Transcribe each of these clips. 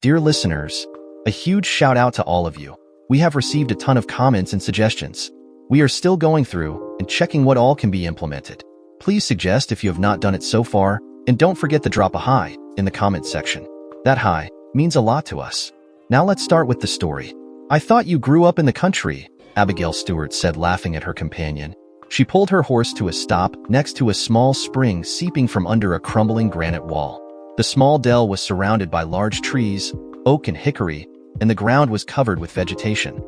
Dear listeners, a huge shout out to all of you. We have received a ton of comments and suggestions. We are still going through and checking what all can be implemented. Please suggest if you have not done it so far, and don't forget to drop a hi in the comments section. That hi means a lot to us. Now let's start with the story. I thought you grew up in the country, Abigail Stewart said, laughing at her companion. She pulled her horse to a stop next to a small spring seeping from under a crumbling granite wall. The small dell was surrounded by large trees, oak and hickory, and the ground was covered with vegetation.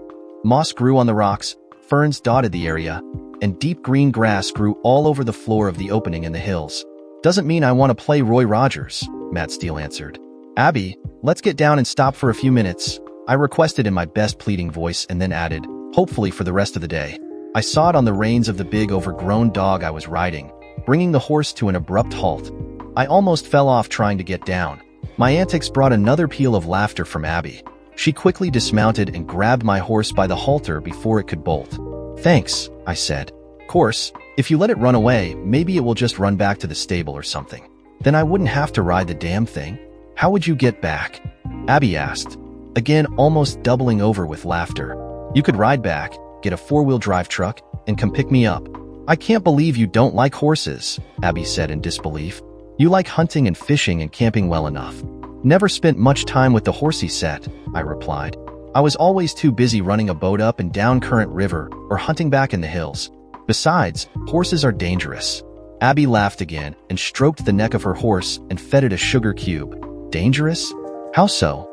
Moss grew on the rocks, ferns dotted the area, and deep green grass grew all over the floor of the opening in the hills. Doesn't mean I want to play Roy Rogers, Matt Steele answered. Abby, let's get down and stop for a few minutes, I requested in my best pleading voice and then added, hopefully for the rest of the day. I sawed on the reins of the big overgrown dog I was riding, bringing the horse to an abrupt halt. I almost fell off trying to get down. My antics brought another peal of laughter from Abby. She quickly dismounted and grabbed my horse by the halter before it could bolt. Thanks, I said. Course, if you let it run away, maybe it will just run back to the stable or something. Then I wouldn't have to ride the damn thing. How would you get back? Abby asked, again almost doubling over with laughter. You could ride back, get a four-wheel drive truck, and come pick me up. I can't believe you don't like horses, Abby said in disbelief. You like hunting and fishing and camping well enough. Never spent much time with the horsey set, I replied. I was always too busy running a boat up and down Current River or hunting back in the hills. Besides, horses are dangerous. Abby laughed again and stroked the neck of her horse and fed it a sugar cube. Dangerous? How so?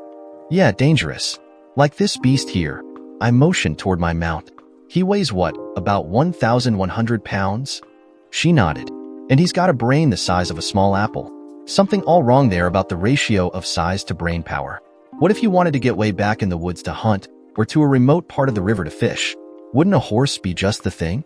Yeah, dangerous. Like this beast here. I motioned toward my mount. He weighs what, about 1,100 pounds? She nodded. And he's got a brain the size of a small apple. Something all wrong there about the ratio of size to brain power. What if you wanted to get way back in the woods to hunt, or to a remote part of the river to fish? Wouldn't a horse be just the thing?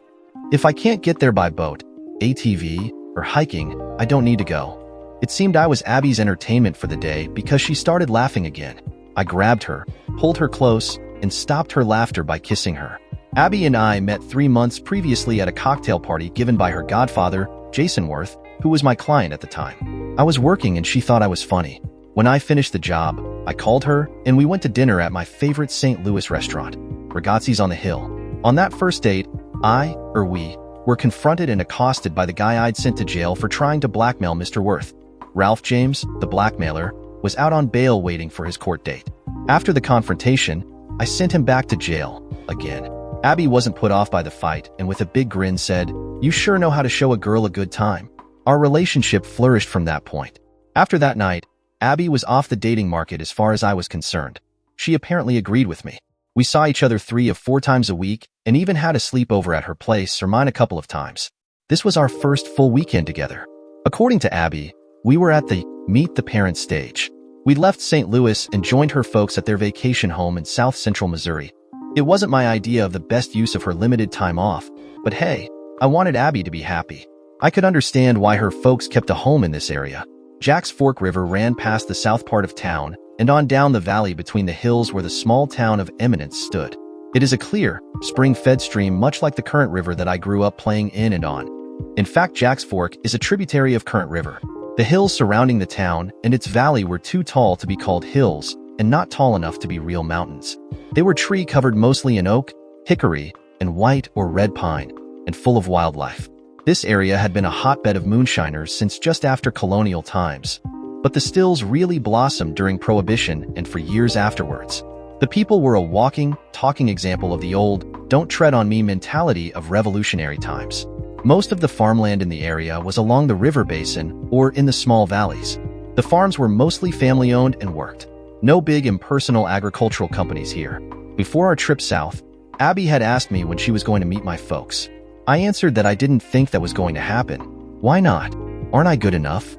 If I can't get there by boat, ATV, or hiking, I don't need to go. It seemed I was Abby's entertainment for the day because she started laughing again. I grabbed her, pulled her close, and stopped her laughter by kissing her. Abby and I met 3 months previously at a cocktail party given by her godfather, Jason Worth, who was my client at the time. I was working and she thought I was funny. When I finished the job, I called her and we went to dinner at my favorite St. Louis restaurant, Ragazzi's on the Hill. On that first date, we, were confronted and accosted by the guy I'd sent to jail for trying to blackmail Mr. Worth. Ralph James, the blackmailer, was out on bail waiting for his court date. After the confrontation, I sent him back to jail, again. Abby wasn't put off by the fight and with a big grin said, "You sure know how to show a girl a good time." Our relationship flourished from that point. After that night, Abby was off the dating market as far as I was concerned. She apparently agreed with me. We saw each other 3 of 4 times a week and even had a sleepover at her place or mine a couple of times. This was our first full weekend together. According to Abby, we were at the meet the parents stage. We left St. Louis and joined her folks at their vacation home in South Central Missouri. It wasn't my idea of the best use of her limited time off, but hey, I wanted Abby to be happy. I could understand why her folks kept a home in this area. Jack's Fork River ran past the south part of town and on down the valley between the hills where the small town of Eminence stood. It is a clear, spring-fed stream much like the Current River that I grew up playing in and on. In fact, Jack's Fork is a tributary of Current River. The hills surrounding the town and its valley were too tall to be called hills and not tall enough to be real mountains. They were tree-covered mostly in oak, hickory, and white or red pine, and full of wildlife. This area had been a hotbed of moonshiners since just after colonial times, but the stills really blossomed during Prohibition and for years afterwards. The people were a walking, talking example of the old, don't tread on me mentality of revolutionary times. Most of the farmland in the area was along the river basin or in the small valleys. The farms were mostly family-owned and worked. No big impersonal agricultural companies here. Before our trip south, Abby had asked me when she was going to meet my folks. I answered that I didn't think that was going to happen. Why not? Aren't I good enough?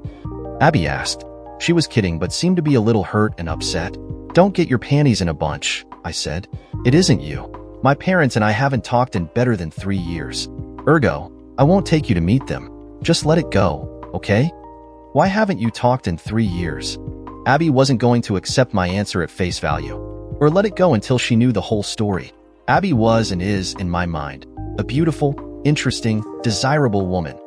Abby asked. She was kidding but seemed to be a little hurt and upset. Don't get your panties in a bunch, I said. It isn't you. My parents and I haven't talked in better than 3 years. Ergo, I won't take you to meet them. Just let it go, okay? Why haven't you talked in 3 years? Abby wasn't going to accept my answer at face value, or let it go until she knew the whole story. Abby was and is, in my mind, a beautiful, interesting, desirable woman.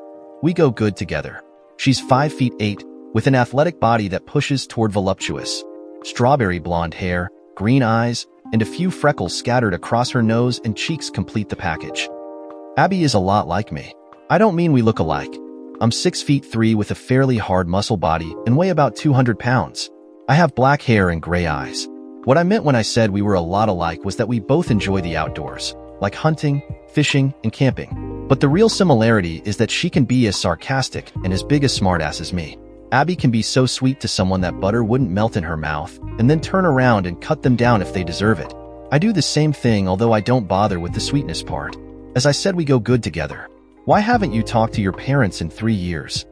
We go good together. She's 5'8", with an athletic body that pushes toward voluptuous. Strawberry blonde hair, green eyes, and a few freckles scattered across her nose and cheeks complete the package. Abby is a lot like me. I don't mean we look alike. I'm 6'3" with a fairly hard muscle body and weigh about 200 pounds. I have black hair and gray eyes. What I meant when I said we were a lot alike was that we both enjoy the outdoors, like hunting, fishing, and camping. But the real similarity is that she can be as sarcastic and as big a smartass as me. Abby can be so sweet to someone that butter wouldn't melt in her mouth, and then turn around and cut them down if they deserve it. I do the same thing, although I don't bother with the sweetness part. As I said, we go good together. Why haven't you talked to your parents in 3 years?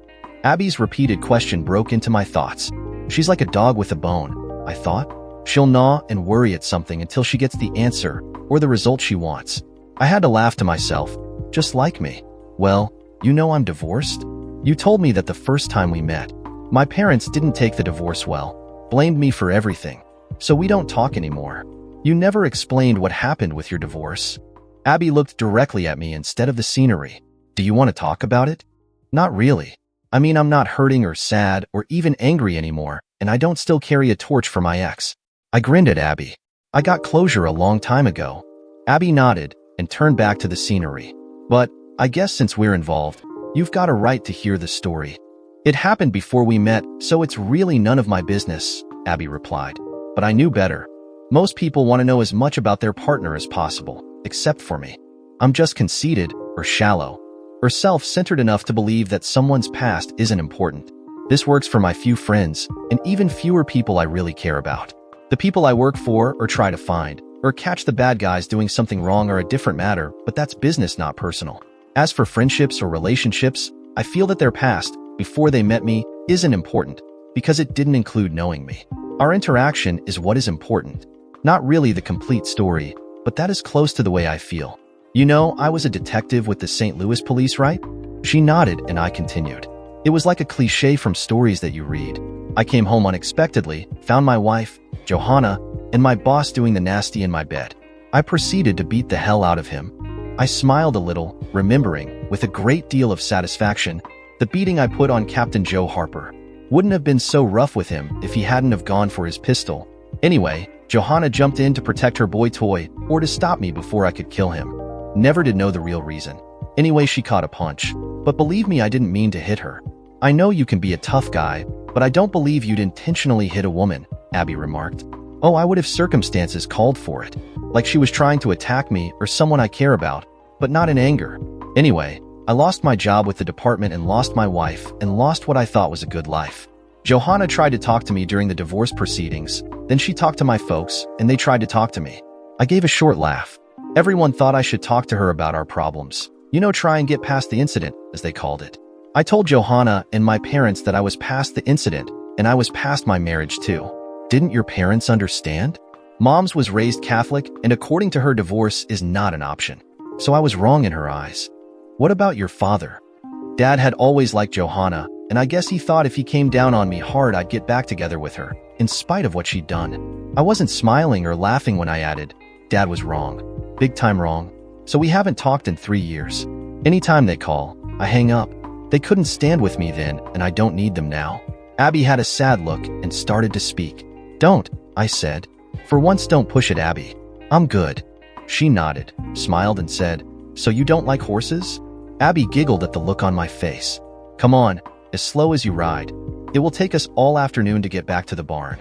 Abby's repeated question broke into my thoughts. She's like a dog with a bone, I thought. She'll gnaw and worry at something until she gets the answer or the result she wants. I had to laugh to myself, just like me. Well, you know I'm divorced? You told me that the first time we met. My parents didn't take the divorce well, blamed me for everything. So we don't talk anymore. You never explained what happened with your divorce. Abby looked directly at me instead of the scenery. Do you want to talk about it? Not really. I mean, I'm not hurting or sad or even angry anymore, and I don't still carry a torch for my ex. I grinned at Abby. I got closure a long time ago. Abby nodded and turned back to the scenery. But I guess since we're involved, you've got a right to hear the story. It happened before we met, so it's really none of my business, Abby replied. But I knew better. Most people want to know as much about their partner as possible, except for me. I'm just conceited or shallow, or self-centered enough to believe that someone's past isn't important. This works for my few friends, and even fewer people I really care about. The people I work for or try to find, or catch the bad guys doing something wrong are a different matter, but that's business, not personal. As for friendships or relationships, I feel that their past, before they met me, isn't important, because it didn't include knowing me. Our interaction is what is important. Not really the complete story, but that is close to the way I feel. You know, I was a detective with the St. Louis police, right? She nodded and I continued. It was like a cliche from stories that you read. I came home unexpectedly, found my wife, Johanna, and my boss doing the nasty in my bed. I proceeded to beat the hell out of him. I smiled a little, remembering, with a great deal of satisfaction, the beating I put on Captain Joe Harper. Wouldn't have been so rough with him if he hadn't have gone for his pistol. Anyway, Johanna jumped in to protect her boy toy or to stop me before I could kill him. Never did know the real reason. Anyway, she caught a punch. But believe me, I didn't mean to hit her. I know you can be a tough guy, but I don't believe you'd intentionally hit a woman, Abby remarked. Oh, I would if circumstances called for it. Like she was trying to attack me or someone I care about, but not in anger. Anyway, I lost my job with the department and lost my wife and lost what I thought was a good life. Johanna tried to talk to me during the divorce proceedings, then she talked to my folks, and they tried to talk to me. I gave a short laugh. Everyone thought I should talk to her about our problems. You know, try and get past the incident, as they called it. I told Johanna and my parents that I was past the incident, and I was past my marriage too. Didn't your parents understand? Mom's was raised Catholic, and according to her, divorce is not an option. So I was wrong in her eyes. What about your father? Dad had always liked Johanna, and I guess he thought if he came down on me hard, I'd get back together with her, in spite of what she'd done. I wasn't smiling or laughing when I added, Dad was wrong. Big time wrong. So we haven't talked in 3 years. Anytime they call, I hang up. They couldn't stand with me then, and I don't need them now. Abby had a sad look and started to speak. Don't, I said. For once, don't push it, Abby. I'm good. She nodded, smiled, and said, So you don't like horses? Abby giggled at the look on my face. Come on, as slow as you ride. It will take us all afternoon to get back to the barn.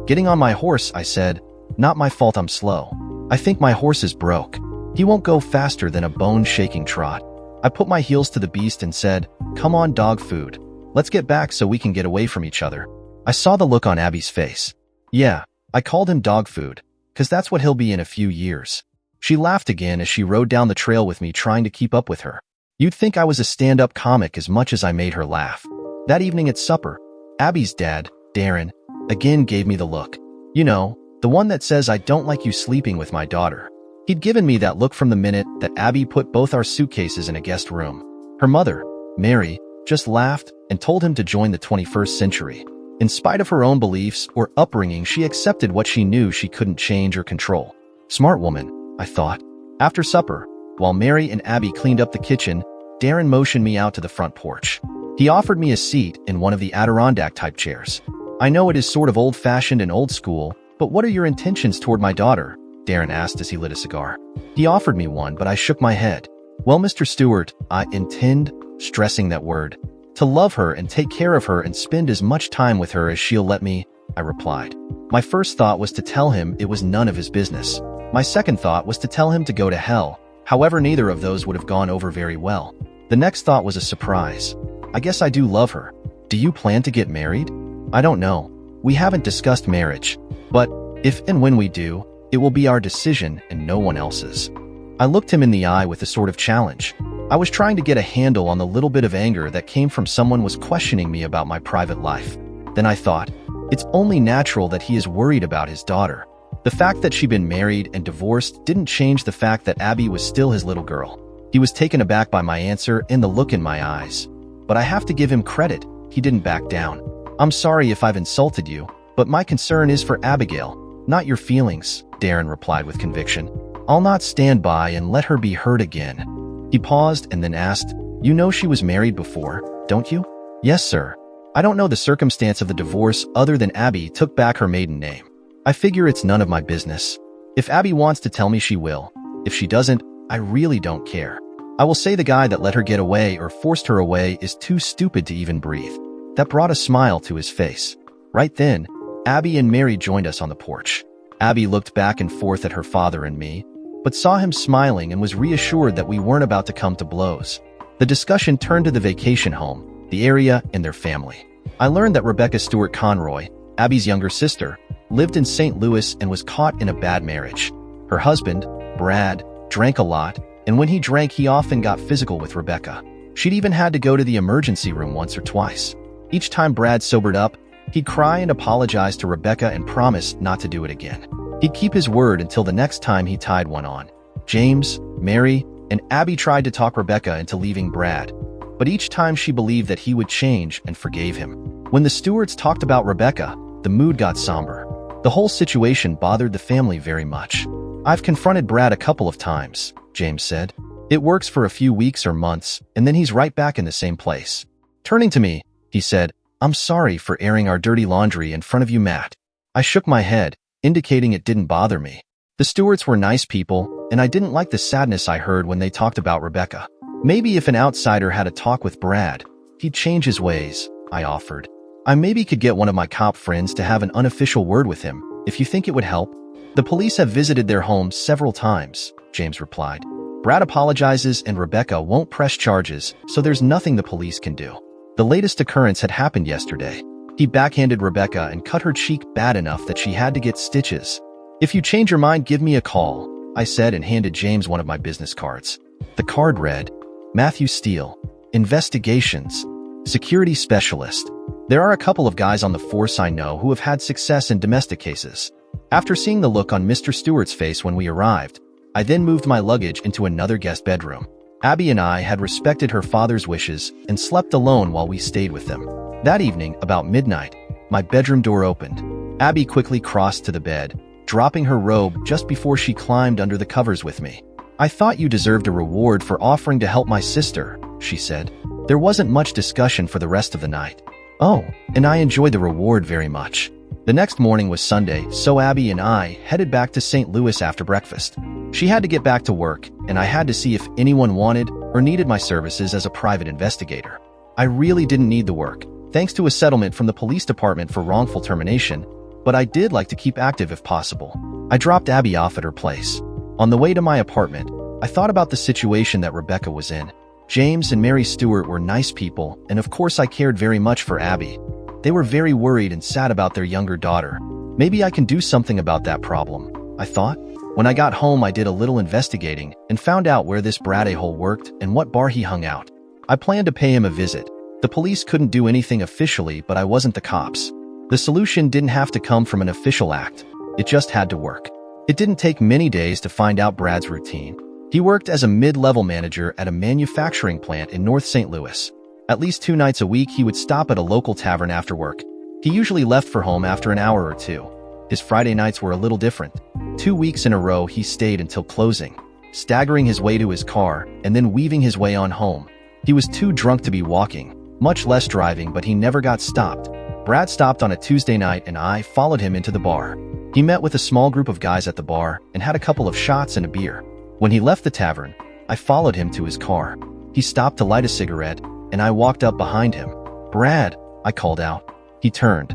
Getting on my horse, I said, Not my fault I'm slow. I think my horse is broke. He won't go faster than a bone-shaking trot. I put my heels to the beast and said, Come on, dog food. Let's get back so we can get away from each other. I saw the look on Abby's face. Yeah, I called him dog food, 'cause that's what he'll be in a few years. She laughed again as she rode down the trail with me, trying to keep up with her. You'd think I was a stand-up comic as much as I made her laugh. That evening at supper, Abby's dad, Darren, again gave me the look. You know, the one that says I don't like you sleeping with my daughter. He'd given me that look from the minute that Abby put both our suitcases in a guest room. Her mother, Mary, just laughed and told him to join the 21st century. In spite of her own beliefs or upbringing, she accepted what she knew she couldn't change or control. Smart woman, I thought. After supper, while Mary and Abby cleaned up the kitchen, Darren motioned me out to the front porch. He offered me a seat in one of the Adirondack-type chairs. I know it is sort of old-fashioned and old school, but what are your intentions toward my daughter? Darren asked as he lit a cigar. He offered me one, but I shook my head. Well, Mr. Stewart, I intend, stressing that word, to love her and take care of her and spend as much time with her as she'll let me, I replied. My first thought was to tell him it was none of his business. My second thought was to tell him to go to hell. However, neither of those would have gone over very well. The next thought was a surprise. I guess I do love her. Do you plan to get married? I don't know. We haven't discussed marriage. But if and when we do, it will be our decision and no one else's. I looked him in the eye with a sort of challenge. I was trying to get a handle on the little bit of anger that came from someone was questioning me about my private life. Then I thought, it's only natural that he is worried about his daughter. The fact that she'd been married and divorced didn't change the fact that Abby was still his little girl. He was taken aback by my answer and the look in my eyes. But I have to give him credit, he didn't back down. I'm sorry if I've insulted you, but my concern is for Abigail, not your feelings, Darren replied with conviction. I'll not stand by and let her be hurt again. He paused and then asked, you know she was married before, don't you? Yes, sir. I don't know the circumstance of the divorce other than Abby took back her maiden name. I figure it's none of my business. If Abby wants to tell me, she will. If she doesn't, I really don't care. I will say the guy that let her get away or forced her away is too stupid to even breathe. That brought a smile to his face. Right then, Abby and Mary joined us on the porch. Abby looked back and forth at her father and me, but saw him smiling and was reassured that we weren't about to come to blows. The discussion turned to the vacation home, the area, and their family. I learned that Rebecca Stewart Conroy, Abby's younger sister, lived in St. Louis and was caught in a bad marriage. Her husband, Brad, drank a lot, and when he drank, he often got physical with Rebecca. She'd even had to go to the emergency room once or twice. Each time Brad sobered up, he'd cry and apologize to Rebecca and promise not to do it again. He'd keep his word until the next time he tied one on. James, Mary, and Abby tried to talk Rebecca into leaving Brad, but each time she believed that he would change and forgave him. When the Stewarts talked about Rebecca, the mood got somber. The whole situation bothered the family very much. I've confronted Brad a couple of times, James said. It works for a few weeks or months, and then he's right back in the same place. Turning to me, he said, I'm sorry for airing our dirty laundry in front of you, Matt. I shook my head, indicating it didn't bother me. The Stewarts were nice people, and I didn't like the sadness I heard when they talked about Rebecca. Maybe if an outsider had a talk with Brad, he'd change his ways, I offered. I maybe could get one of my cop friends to have an unofficial word with him, if you think it would help. The police have visited their home several times, James replied. Brad apologizes and Rebecca won't press charges, so there's nothing the police can do. The latest occurrence had happened yesterday. He backhanded Rebecca and cut her cheek bad enough that she had to get stitches. If you change your mind, give me a call, I said and handed James one of my business cards. The card read, Matthew Steele, Investigations, Security Specialist. There are a couple of guys on the force I know who have had success in domestic cases. After seeing the look on Mr. Stewart's face when we arrived, I then moved my luggage into another guest bedroom. Abby and I had respected her father's wishes and slept alone while we stayed with them. That evening, about midnight, my bedroom door opened. Abby quickly crossed to the bed, dropping her robe just before she climbed under the covers with me. I thought you deserved a reward for offering to help my sister, she said. There wasn't much discussion for the rest of the night. Oh, and I enjoyed the reward very much. The next morning was Sunday, so Abby and I headed back to St. Louis after breakfast. She had to get back to work, and I had to see if anyone wanted or needed my services as a private investigator. I really didn't need the work, thanks to a settlement from the police department for wrongful termination, but I did like to keep active if possible. I dropped Abby off at her place. On the way to my apartment, I thought about the situation that Rebecca was in. James and Mary Stewart were nice people, and of course I cared very much for Abby. They were very worried and sad about their younger daughter. Maybe I can do something about that problem, I thought. When I got home, I did a little investigating and found out where this Brad a-hole worked and what bar he hung out. I planned to pay him a visit. The police couldn't do anything officially, but I wasn't the cops. The solution didn't have to come from an official act. It just had to work. It didn't take many days to find out Brad's routine. He worked as a mid-level manager at a manufacturing plant in North St. Louis. At least 2 nights a week, he would stop at a local tavern after work. He usually left for home after an hour or two. His Friday nights were a little different. 2 weeks in a row, he stayed until closing, staggering his way to his car and then weaving his way on home. He was too drunk to be walking, much less driving, but he never got stopped. Brad stopped on a Tuesday night and I followed him into the bar. He met with a small group of guys at the bar and had a couple of shots and a beer. When he left the tavern, I followed him to his car. He stopped to light a cigarette, and I walked up behind him. "Brad," I called out. He turned.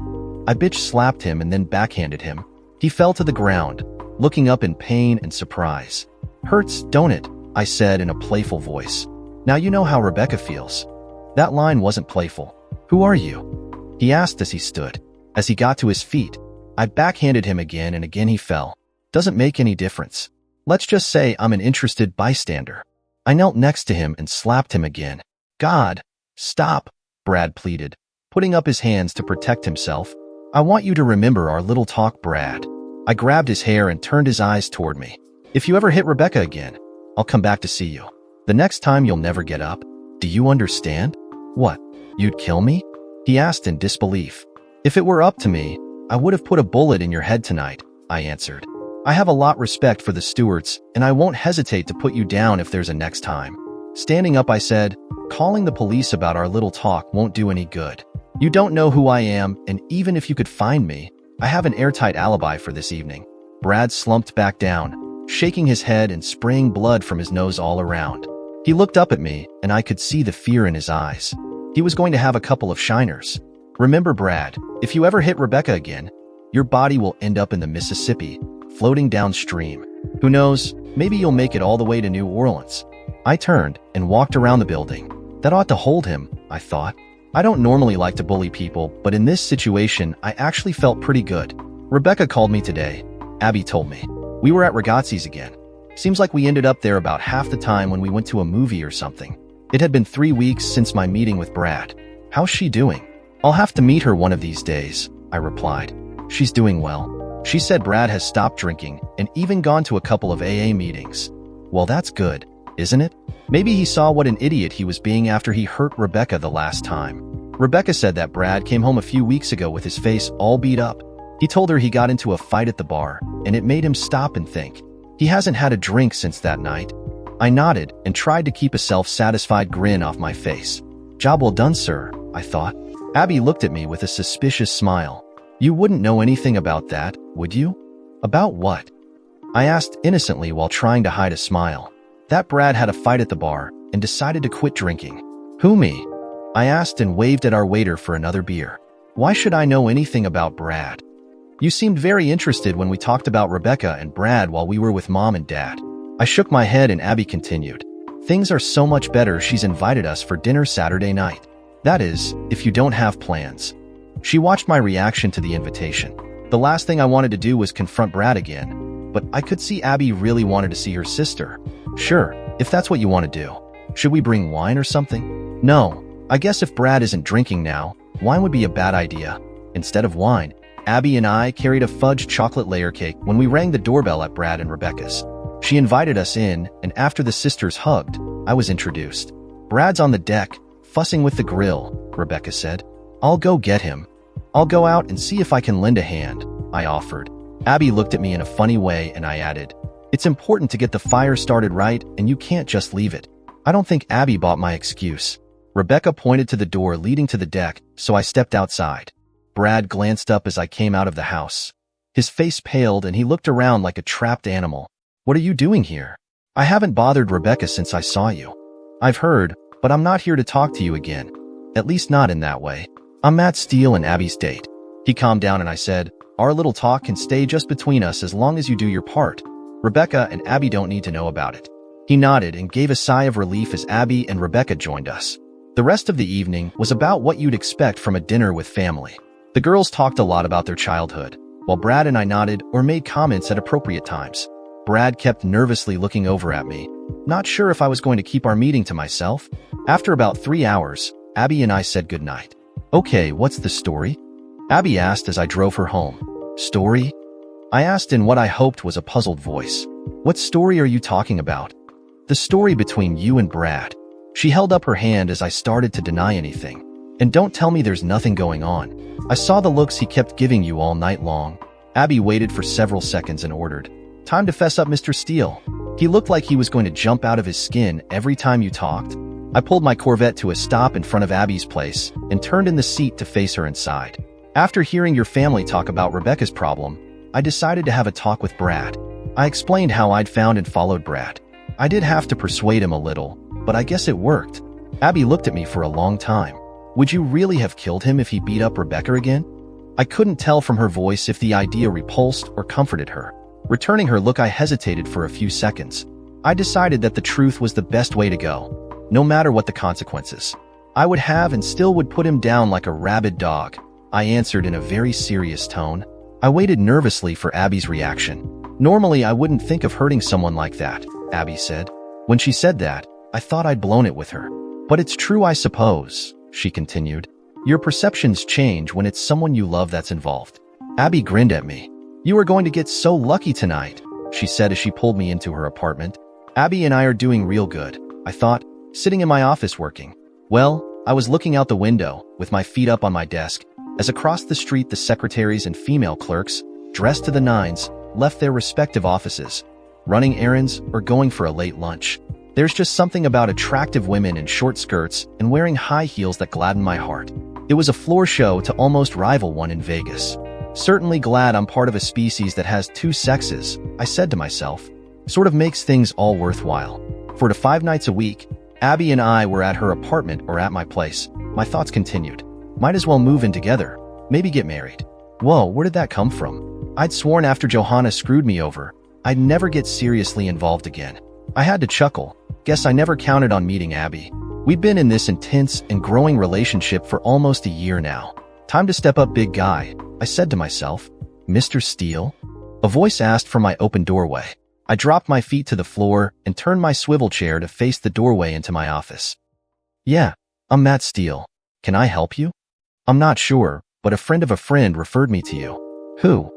I bitch slapped him and then backhanded him. He fell to the ground, looking up in pain and surprise. "Hurts, don't it?" I said in a playful voice. "Now you know how Rebecca feels." That line wasn't playful. "Who are you?" he asked as he stood. As he got to his feet, I backhanded him again and again he fell. "Doesn't make any difference. Let's just say I'm an interested bystander." I knelt next to him and slapped him again. "God, stop," Brad pleaded, putting up his hands to protect himself. "I want you to remember our little talk, Brad." I grabbed his hair and turned his eyes toward me. "If you ever hit Rebecca again, I'll come back to see you. The next time you'll never get up. Do you understand?" "What? You'd kill me?" he asked in disbelief. "If it were up to me, I would have put a bullet in your head tonight," I answered. "I have a lot respect for the Stewarts, and I won't hesitate to put you down if there's a next time." Standing up, I said, "Calling the police about our little talk won't do any good. You don't know who I am, and even if you could find me, I have an airtight alibi for this evening." Brad slumped back down, shaking his head and spraying blood from his nose all around. He looked up at me, and I could see the fear in his eyes. He was going to have a couple of shiners. "Remember, Brad, if you ever hit Rebecca again, your body will end up in the Mississippi, floating downstream. Who knows, maybe you'll make it all the way to New Orleans." I turned and walked around the building. That ought to hold him, I thought. I don't normally like to bully people, but in this situation, I actually felt pretty good. "Rebecca called me today," Abby told me. "We were at Ragazzi's again. Seems like we ended up there about half the time when we went to a movie or something. It had been 3 weeks since my meeting with Brad. How's she doing?" "I'll have to meet her one of these days," I replied. "She's doing well. She said Brad has stopped drinking and even gone to a couple of AA meetings." "Well, that's good, isn't it? Maybe he saw what an idiot he was being after he hurt Rebecca the last time." Rebecca said that Brad came home a few weeks ago with his face all beat up. He told her he got into a fight at the bar, and it made him stop and think. He hasn't had a drink since that night. I nodded and tried to keep a self-satisfied grin off my face. "Job well done, sir," I thought. Abby looked at me with a suspicious smile. "You wouldn't know anything about that, would you?" "About what?" I asked innocently while trying to hide a smile. "That Brad had a fight at the bar and decided to quit drinking." "Who, me?" I asked and waved at our waiter for another beer. "Why should I know anything about Brad?" "You seemed very interested when we talked about Rebecca and Brad while we were with Mom and Dad." I shook my head and Abby continued. "Things are so much better she's invited us for dinner Saturday night. That is, if you don't have plans." She watched my reaction to the invitation. The last thing I wanted to do was confront Brad again, but I could see Abby really wanted to see her sister. "Sure, if that's what you want to do. Should we bring wine or something?" "No, I guess if Brad isn't drinking now, wine would be a bad idea." Instead of wine, Abby and I carried a fudge chocolate layer cake when we rang the doorbell at Brad and Rebecca's. She invited us in, and after the sisters hugged, I was introduced. "Brad's on the deck, fussing with the grill," Rebecca said. "I'll go get him." "I'll go out and see if I can lend a hand," I offered. Abby looked at me in a funny way and I added, "It's important to get the fire started right and you can't just leave it." I don't think Abby bought my excuse. Rebecca pointed to the door leading to the deck, so I stepped outside. Brad glanced up as I came out of the house. His face paled and he looked around like a trapped animal. "What are you doing here?" "I haven't bothered Rebecca since I saw you." "I've heard, but I'm not here to talk to you again. At least not in that way. I'm Matt Steele and Abby's date." He calmed down and I said, "Our little talk can stay just between us as long as you do your part. Rebecca and Abby don't need to know about it." He nodded and gave a sigh of relief as Abby and Rebecca joined us. The rest of the evening was about what you'd expect from a dinner with family. The girls talked a lot about their childhood, while Brad and I nodded or made comments at appropriate times. Brad kept nervously looking over at me, not sure if I was going to keep our meeting to myself. After about 3 hours, Abby and I said goodnight. "Okay, what's the story?" Abby asked as I drove her home. "Story?" I asked in what I hoped was a puzzled voice. "What story are you talking about?" "The story between you and Brad." She held up her hand as I started to deny anything. "And don't tell me there's nothing going on. I saw the looks he kept giving you all night long." Abby waited for several seconds and ordered, "Time to fess up, Mr. Steele. He looked like he was going to jump out of his skin every time you talked." I pulled my Corvette to a stop in front of Abby's place and turned in the seat to face her inside. After hearing your family talk about Rebecca's problem, I decided to have a talk with Brad. I explained how I'd found and followed Brad. I did have to persuade him a little, but I guess it worked. Abby looked at me for a long time. Would you really have killed him if he beat up Rebecca again? I couldn't tell from her voice if the idea repulsed or comforted her. Returning her look, I hesitated for a few seconds. I decided that the truth was the best way to go, no matter what the consequences. I would have and still would put him down like a rabid dog, I answered in a very serious tone. I waited nervously for Abby's reaction. Normally, I wouldn't think of hurting someone like that, Abby said. When she said that, I thought I'd blown it with her. But it's true, I suppose, she continued. Your perceptions change when it's someone you love that's involved. Abby grinned at me. You are going to get so lucky tonight, she said as she pulled me into her apartment. Abby and I are doing real good, I thought, sitting in my office working. Well, I was looking out the window, with my feet up on my desk, as across the street the secretaries and female clerks, dressed to the nines, left their respective offices, running errands or going for a late lunch. There's just something about attractive women in short skirts and wearing high heels that gladden my heart. It was a floor show to almost rival one in Vegas. Certainly glad I'm part of a species that has two sexes, I said to myself. Sort of makes things all worthwhile. 4 to 5 nights a week, Abby and I were at her apartment or at my place. My thoughts continued. Might as well move in together. Maybe get married. Whoa, where did that come from? I'd sworn after Johanna screwed me over, I'd never get seriously involved again. I had to chuckle. Guess I never counted on meeting Abby. We've been in this intense and growing relationship for almost a year now. Time to step up, big guy, I said to myself. Mr. Steele? A voice asked from my open doorway. I dropped my feet to the floor and turned my swivel chair to face the doorway into my office. Yeah, I'm Matt Steele. Can I help you? I'm not sure, but a friend of a friend referred me to you. Who?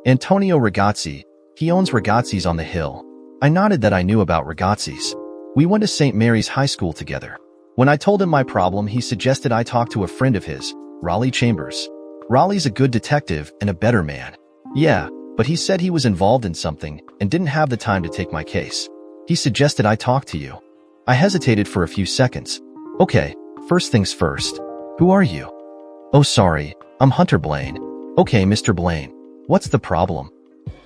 Antonio Ragazzi. He owns Ragazzi's on the Hill. I nodded that I knew about Ragazzi's. We went to St. Mary's High School together. When I told him my problem, he suggested I talk to a friend of his, Raleigh Chambers. Raleigh's a good detective and a better man. Yeah, but he said he was involved in something and didn't have the time to take my case. He suggested I talk to you. I hesitated for a few seconds. Okay, first things first. Who are you? Oh, sorry, I'm Hunter Blaine. Okay, Mr. Blaine. What's the problem?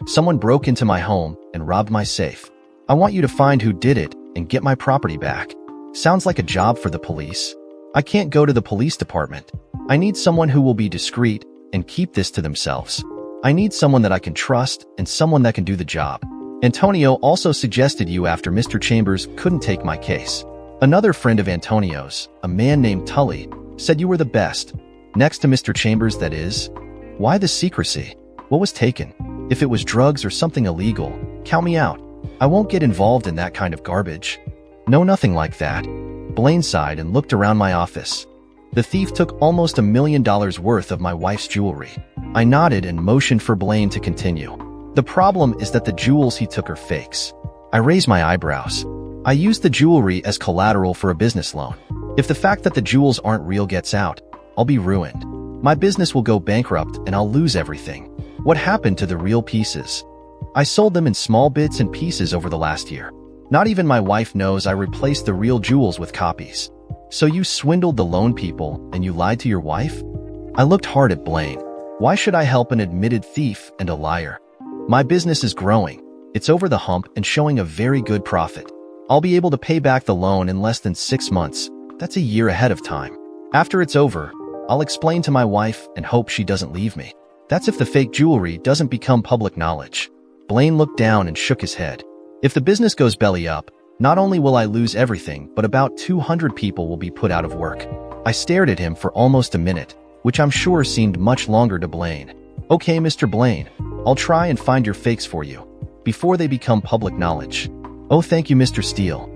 Someone broke into my home and robbed my safe. I want you to find who did it and get my property back. Sounds like a job for the police. I can't go to the police department. I need someone who will be discreet and keep this to themselves. I need someone that I can trust and someone that can do the job. Antonio also suggested you after Mr. Chambers couldn't take my case. Another friend of Antonio's, a man named Tully, said you were the best. Next to Mr. Chambers, that is. Why the secrecy? What was taken? If it was drugs or something illegal, count me out. I won't get involved in that kind of garbage. No, nothing like that. Blaine sighed and looked around my office. The thief took almost $1 million worth of my wife's jewelry. I nodded and motioned for Blaine to continue. The problem is that the jewels he took are fakes. I raised my eyebrows. I used the jewelry as collateral for a business loan. If the fact that the jewels aren't real gets out, I'll be ruined. My business will go bankrupt and I'll lose everything. What happened to the real pieces? I sold them in small bits and pieces over the last year. Not even my wife knows I replaced the real jewels with copies. So you swindled the loan people and you lied to your wife? I looked hard at Blaine. Why should I help an admitted thief and a liar? My business is growing. It's over the hump and showing a very good profit. I'll be able to pay back the loan in less than 6 months. That's a year ahead of time. After it's over, I'll explain to my wife and hope she doesn't leave me. That's if the fake jewelry doesn't become public knowledge. Blaine looked down and shook his head. If the business goes belly up, not only will I lose everything, but about 200 people will be put out of work. I stared at him for almost a minute, which I'm sure seemed much longer to Blaine. Okay, Mr. Blaine, I'll try and find your fakes for you, before they become public knowledge. Oh, thank you, Mr. Steele.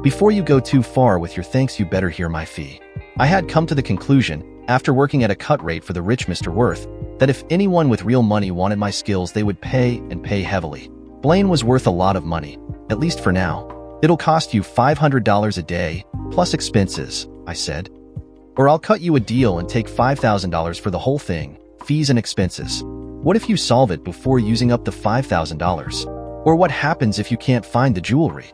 Before you go too far with your thanks, you better hear my fee. I had come to the conclusion, after working at a cut rate for the rich Mr. Worth, that if anyone with real money wanted my skills, they would pay and pay heavily. Blaine was worth a lot of money, at least for now. It'll cost you $500 a day, plus expenses, I said. Or I'll cut you a deal and take $5,000 for the whole thing, fees and expenses. What if you solve it before using up the $5,000? Or what happens if you can't find the jewelry?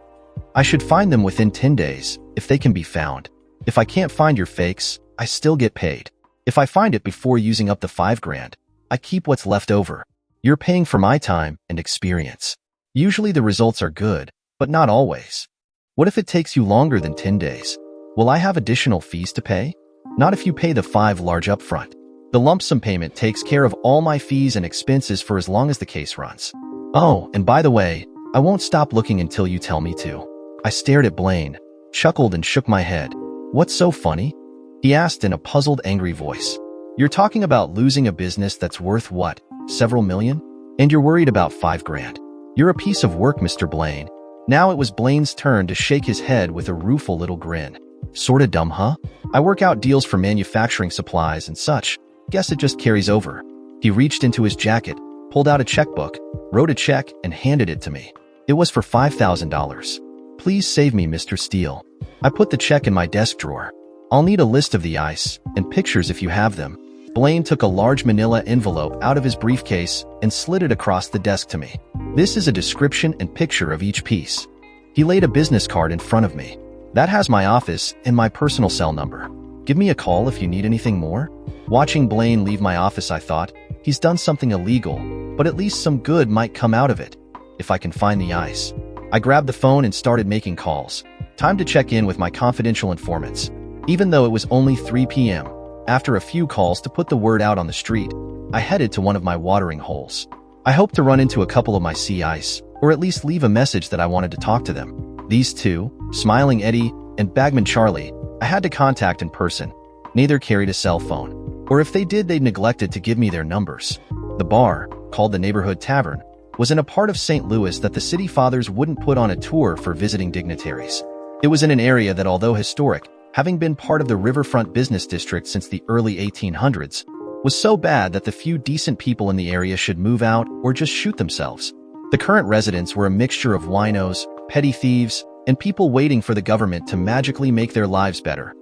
I should find them within 10 days, if they can be found. If I can't find your fakes, I still get paid. If I find it before using up the 5 grand, I keep what's left over. You're paying for my time and experience. Usually the results are good, but not always. What if it takes you longer than 10 days? Will I have additional fees to pay? Not if you pay the 5 large upfront. The lump sum payment takes care of all my fees and expenses for as long as the case runs. Oh, and by the way, I won't stop looking until you tell me to. I stared at Blaine, chuckled and shook my head. What's so funny? He asked in a puzzled, angry voice. You're talking about losing a business that's worth what? Several million? And you're worried about 5 grand. You're a piece of work, Mr. Blaine. Now it was Blaine's turn to shake his head with a rueful little grin. Sorta dumb, huh? I work out deals for manufacturing supplies and such. Guess it just carries over. He reached into his jacket, pulled out a checkbook, wrote a check, and handed it to me. It was for $5,000. Please save me, Mr. Steele. I put the check in my desk drawer. I'll need a list of the ice and pictures if you have them. Blaine took a large manila envelope out of his briefcase and slid it across the desk to me. This is a description and picture of each piece. He laid a business card in front of me. That has my office and my personal cell number. Give me a call if you need anything more. Watching Blaine leave my office, I thought, he's done something illegal, but at least some good might come out of it, if I can find the ice. I grabbed the phone and started making calls. Time to check in with my confidential informants. Even though it was only 3 p.m., after a few calls to put the word out on the street, I headed to one of my watering holes. I hoped to run into a couple of my sea ice, or at least leave a message that I wanted to talk to them. These two, Smiling Eddie and Bagman Charlie, I had to contact in person. Neither carried a cell phone, or if they did, they'd neglected to give me their numbers. The bar, called the Neighborhood Tavern, was in a part of St. Louis that the city fathers wouldn't put on a tour for visiting dignitaries. It was in an area that, although historic, having been part of the riverfront business district since the early 1800s, was so bad that the few decent people in the area should move out or just shoot themselves. The current residents were a mixture of winos, petty thieves, and people waiting for the government to magically make their lives better.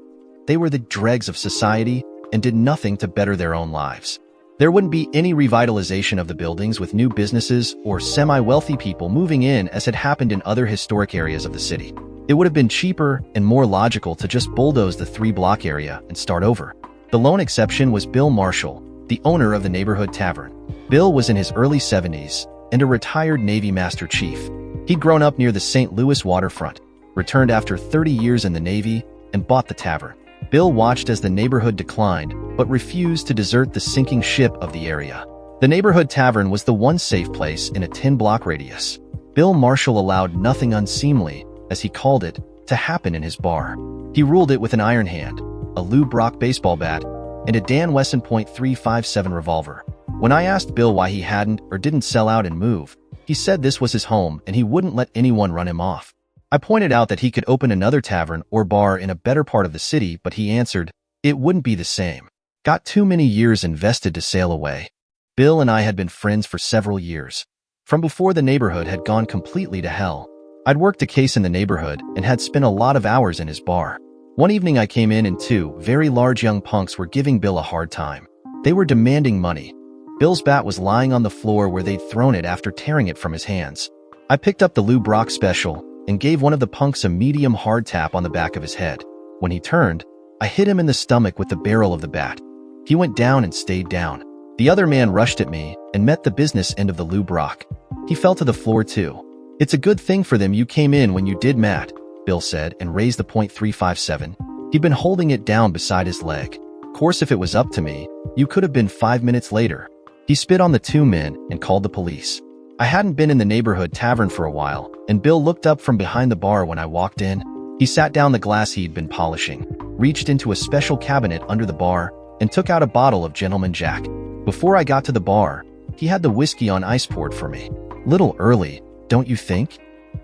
They were the dregs of society and did nothing to better their own lives. There wouldn't be any revitalization of the buildings with new businesses or semi-wealthy people moving in as had happened in other historic areas of the city. It would have been cheaper and more logical to just bulldoze the 3-block area and start over. The lone exception was Bill Marshall, the owner of the Neighborhood Tavern. Bill was in his early 70s and a retired Navy Master Chief. He'd grown up near the St. Louis waterfront, returned after 30 years in the Navy, and bought the tavern. Bill watched as the neighborhood declined, but refused to desert the sinking ship of the area. The Neighborhood Tavern was the one safe place in a 10-block radius. Bill Marshall allowed nothing unseemly, as he called it, to happen in his bar. He ruled it with an iron hand, a Lou Brock baseball bat, and a Dan Wesson .357 revolver. When I asked Bill why he hadn't or didn't sell out and move, he said this was his home and he wouldn't let anyone run him off. I pointed out that he could open another tavern or bar in a better part of the city, but he answered, it wouldn't be the same. Got too many years invested to sail away. Bill and I had been friends for several years, from before the neighborhood had gone completely to hell. I'd worked a case in the neighborhood and had spent a lot of hours in his bar. One evening I came in and 2 very large young punks were giving Bill a hard time. They were demanding money. Bill's bat was lying on the floor where they'd thrown it after tearing it from his hands. I picked up the Lou Brock special and gave one of the punks a medium hard tap on the back of his head. When he turned, I hit him in the stomach with the barrel of the bat. He went down and stayed down. The other man rushed at me and met the business end of the Lou Brock. He fell to the floor too. It's a good thing for them you came in when you did, Matt, Bill said and raised the .357. He'd been holding it down beside his leg. Course, if it was up to me, you could have been 5 minutes later. He spit on the 2 men and called the police. I hadn't been in the Neighborhood Tavern for a while, and Bill looked up from behind the bar when I walked in. He sat down the glass he'd been polishing, reached into a special cabinet under the bar, and took out a bottle of Gentleman Jack. Before I got to the bar, he had the whiskey on ice poured for me. Little early, don't you think?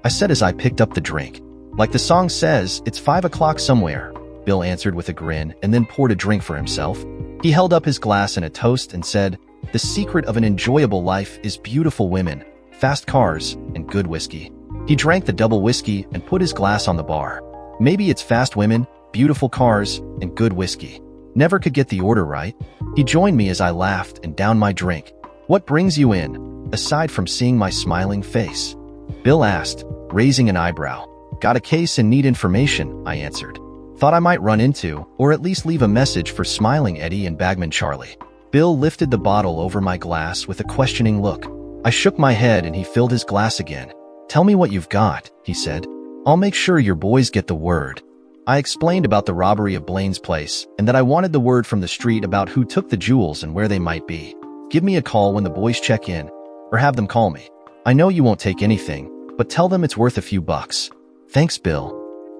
I said as I picked up the drink. Like the song says, it's 5 o'clock somewhere, Bill answered with a grin and then poured a drink for himself. He held up his glass in a toast and said, the secret of an enjoyable life is beautiful women, fast cars, and good whiskey. He drank the double whiskey and put his glass on the bar. Maybe it's fast women, beautiful cars, and good whiskey. Never could get the order right. He joined me as I laughed and downed my drink. What brings you in, aside from seeing my smiling face? Bill asked, raising an eyebrow. Got a case and need information, I answered. Thought I might run into, or at least leave a message for Smiling Eddie and Bagman Charlie. Bill lifted the bottle over my glass with a questioning look. I shook my head and he filled his glass again. Tell me what you've got, he said. I'll make sure your boys get the word. I explained about the robbery of Blaine's place and that I wanted the word from the street about who took the jewels and where they might be. Give me a call when the boys check in, or have them call me. I know you won't take anything, but tell them it's worth a few bucks. Thanks, Bill.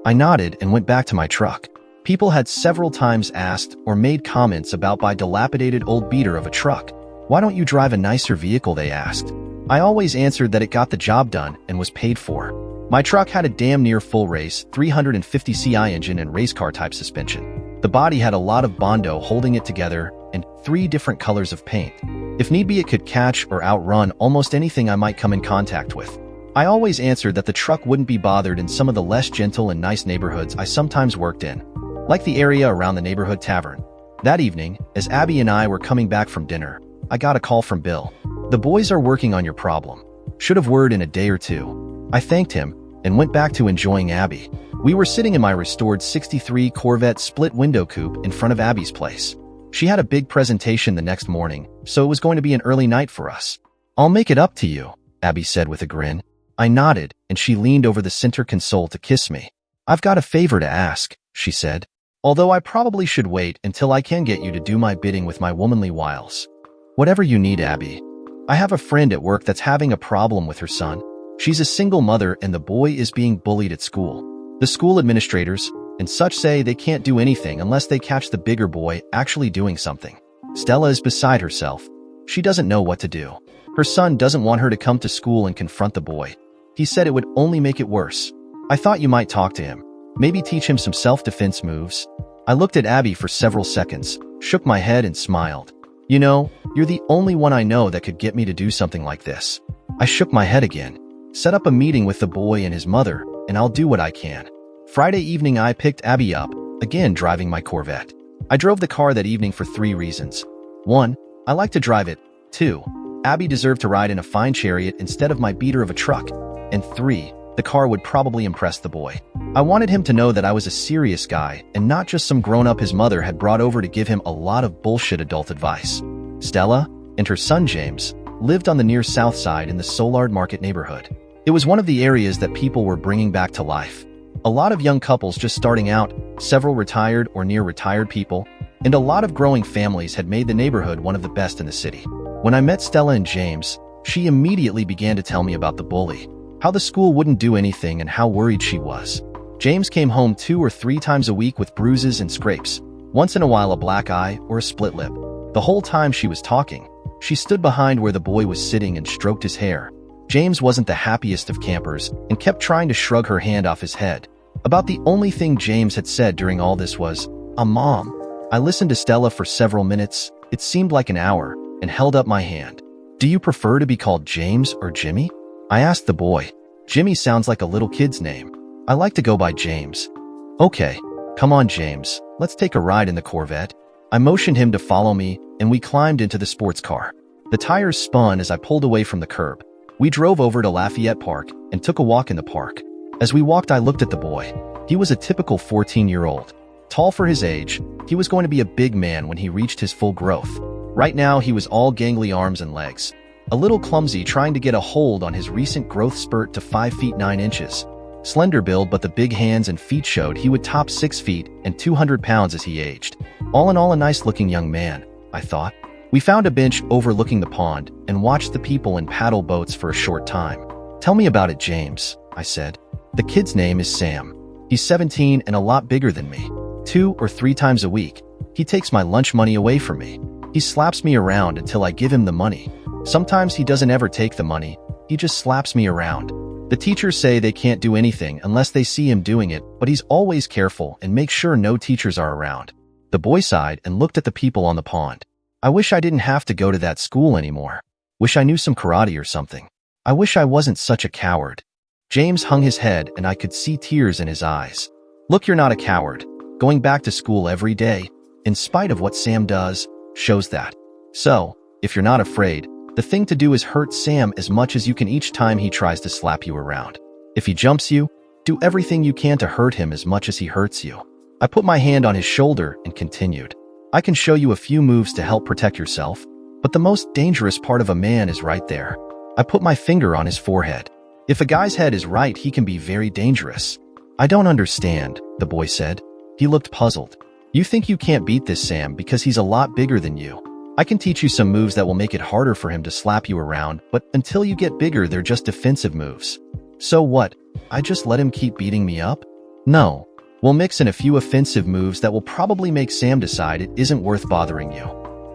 I nodded and went back to my truck. People had several times asked or made comments about my dilapidated old beater of a truck. Why don't you drive a nicer vehicle, they asked. I always answered that it got the job done and was paid for. My truck had a damn near full race 350 CI engine and race car type suspension. The body had a lot of Bondo holding it together and 3 different colors of paint. If need be, it could catch or outrun almost anything I might come in contact with. I always answered that the truck wouldn't be bothered in some of the less gentle and nice neighborhoods I sometimes worked in, like the area around the neighborhood tavern. That evening, as Abby and I were coming back from dinner, I got a call from Bill. The boys are working on your problem. Should have word in a day or two. I thanked him and went back to enjoying Abby. We were sitting in my restored 63 Corvette split window coupe in front of Abby's place. She had a big presentation the next morning, so it was going to be an early night for us. I'll make it up to you, Abby said with a grin. I nodded, and she leaned over the center console to kiss me. I've got a favor to ask, she said, although I probably should wait until I can get you to do my bidding with my womanly wiles. Whatever you need, Abby. I have a friend at work that's having a problem with her son. She's a single mother and the boy is being bullied at school. The school administrators and such say they can't do anything unless they catch the bigger boy actually doing something. Stella is beside herself. She doesn't know what to do. Her son doesn't want her to come to school and confront the boy. He said it would only make it worse. I thought you might talk to him. Maybe teach him some self-defense moves. I looked at Abby for several seconds, shook my head and smiled. You know, you're the only one I know that could get me to do something like this. I shook my head again. Set up a meeting with the boy and his mother, and I'll do what I can. Friday evening I picked Abby up, again driving my Corvette. I drove the car that evening for 3 reasons. 1, I like to drive it. 2, Abby deserved to ride in a fine chariot instead of my beater of a truck. And 3, the car would probably impress the boy. I wanted him to know that I was a serious guy and not just some grown-up his mother had brought over to give him a lot of bullshit adult advice. Stella and her son James lived on the near south side in the Soulard Market neighborhood. It was one of the areas that people were bringing back to life. A lot of young couples just starting out, several retired or near retired people, and a lot of growing families had made the neighborhood one of the best in the city. When I met Stella and James, she immediately began to tell me about the bully, how the school wouldn't do anything and how worried she was. James came home 2 or 3 times a week with bruises and scrapes, once in a while a black eye or a split lip. The whole time she was talking, she stood behind where the boy was sitting and stroked his hair. James wasn't the happiest of campers and kept trying to shrug her hand off his head. About the only thing James had said during all this was, Mom. I listened to Stella for several minutes, it seemed like an hour, and held up my hand. Do you prefer to be called James or Jimmy? I asked the boy. Jimmy sounds like a little kid's name. I like to go by James. Okay, come on James, let's take a ride in the Corvette. I motioned him to follow me, and we climbed into the sports car. The tires spun as I pulled away from the curb. We drove over to Lafayette Park and took a walk in the park. As we walked, I looked at the boy. He was a typical 14-year-old. Tall for his age, he was going to be a big man when he reached his full growth. Right now, he was all gangly arms and legs. A little clumsy trying to get a hold on his recent growth spurt to 5 feet 9 inches. Slender build, but the big hands and feet showed he would top 6 feet and 200 pounds as he aged. All in all, a nice-looking young man, I thought. We found a bench overlooking the pond and watched the people in paddle boats for a short time. Tell me about it, James, I said. The kid's name is Sam. He's 17 and a lot bigger than me. 2 or 3 times a week, he takes my lunch money away from me. He slaps me around until I give him the money. Sometimes he doesn't ever take the money, he just slaps me around. The teachers say they can't do anything unless they see him doing it, but he's always careful and makes sure no teachers are around. The boy sighed and looked at the people on the pond. I wish I didn't have to go to that school anymore. Wish I knew some karate or something. I wish I wasn't such a coward. James hung his head and I could see tears in his eyes. Look, you're not a coward. Going back to school every day, in spite of what Sam does, shows that. So, if you're not afraid, the thing to do is hurt Sam as much as you can each time he tries to slap you around. If he jumps you, do everything you can to hurt him as much as he hurts you. I put my hand on his shoulder and continued. I can show you a few moves to help protect yourself, but the most dangerous part of a man is right there. I put my finger on his forehead. If a guy's head is right, he can be very dangerous. I don't understand, the boy said. He looked puzzled. You think you can't beat this Sam because he's a lot bigger than you. I can teach you some moves that will make it harder for him to slap you around, but until you get bigger, they're just defensive moves. So what? I just let him keep beating me up? No. We'll mix in a few offensive moves that will probably make Sam decide it isn't worth bothering you.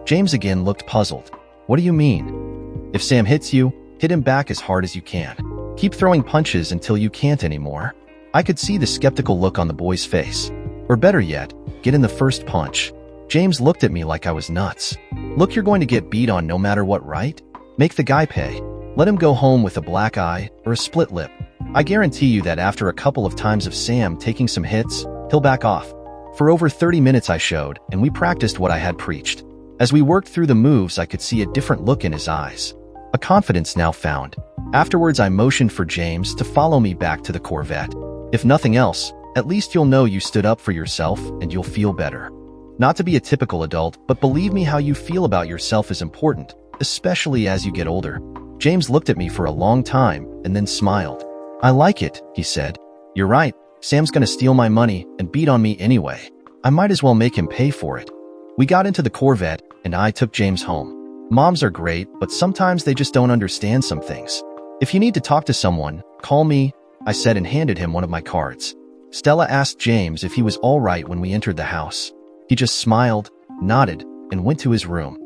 James again looked puzzled. What do you mean? If Sam hits you, hit him back as hard as you can. Keep throwing punches until you can't anymore. I could see the skeptical look on the boy's face. Or better yet, get in the first punch. James looked at me like I was nuts. Look, you're going to get beat on no matter what, right? Make the guy pay. Let him go home with a black eye or a split lip. I guarantee you that after a couple of times of Sam taking some hits, he'll back off. For over 30 minutes I showed, and we practiced what I had preached. As we worked through the moves, I could see a different look in his eyes. A confidence now found. Afterwards, I motioned for James to follow me back to the Corvette. If nothing else, at least you'll know you stood up for yourself and you'll feel better. Not to be a typical adult, but believe me, how you feel about yourself is important, especially as you get older. James looked at me for a long time and then smiled. I like it, he said. You're right, Sam's gonna steal my money and beat on me anyway. I might as well make him pay for it. We got into the Corvette and I took James home. Moms are great, but sometimes they just don't understand some things. If you need to talk to someone, call me, I said and handed him one of my cards. Stella asked James if he was all right when we entered the house. He just smiled, nodded, and went to his room.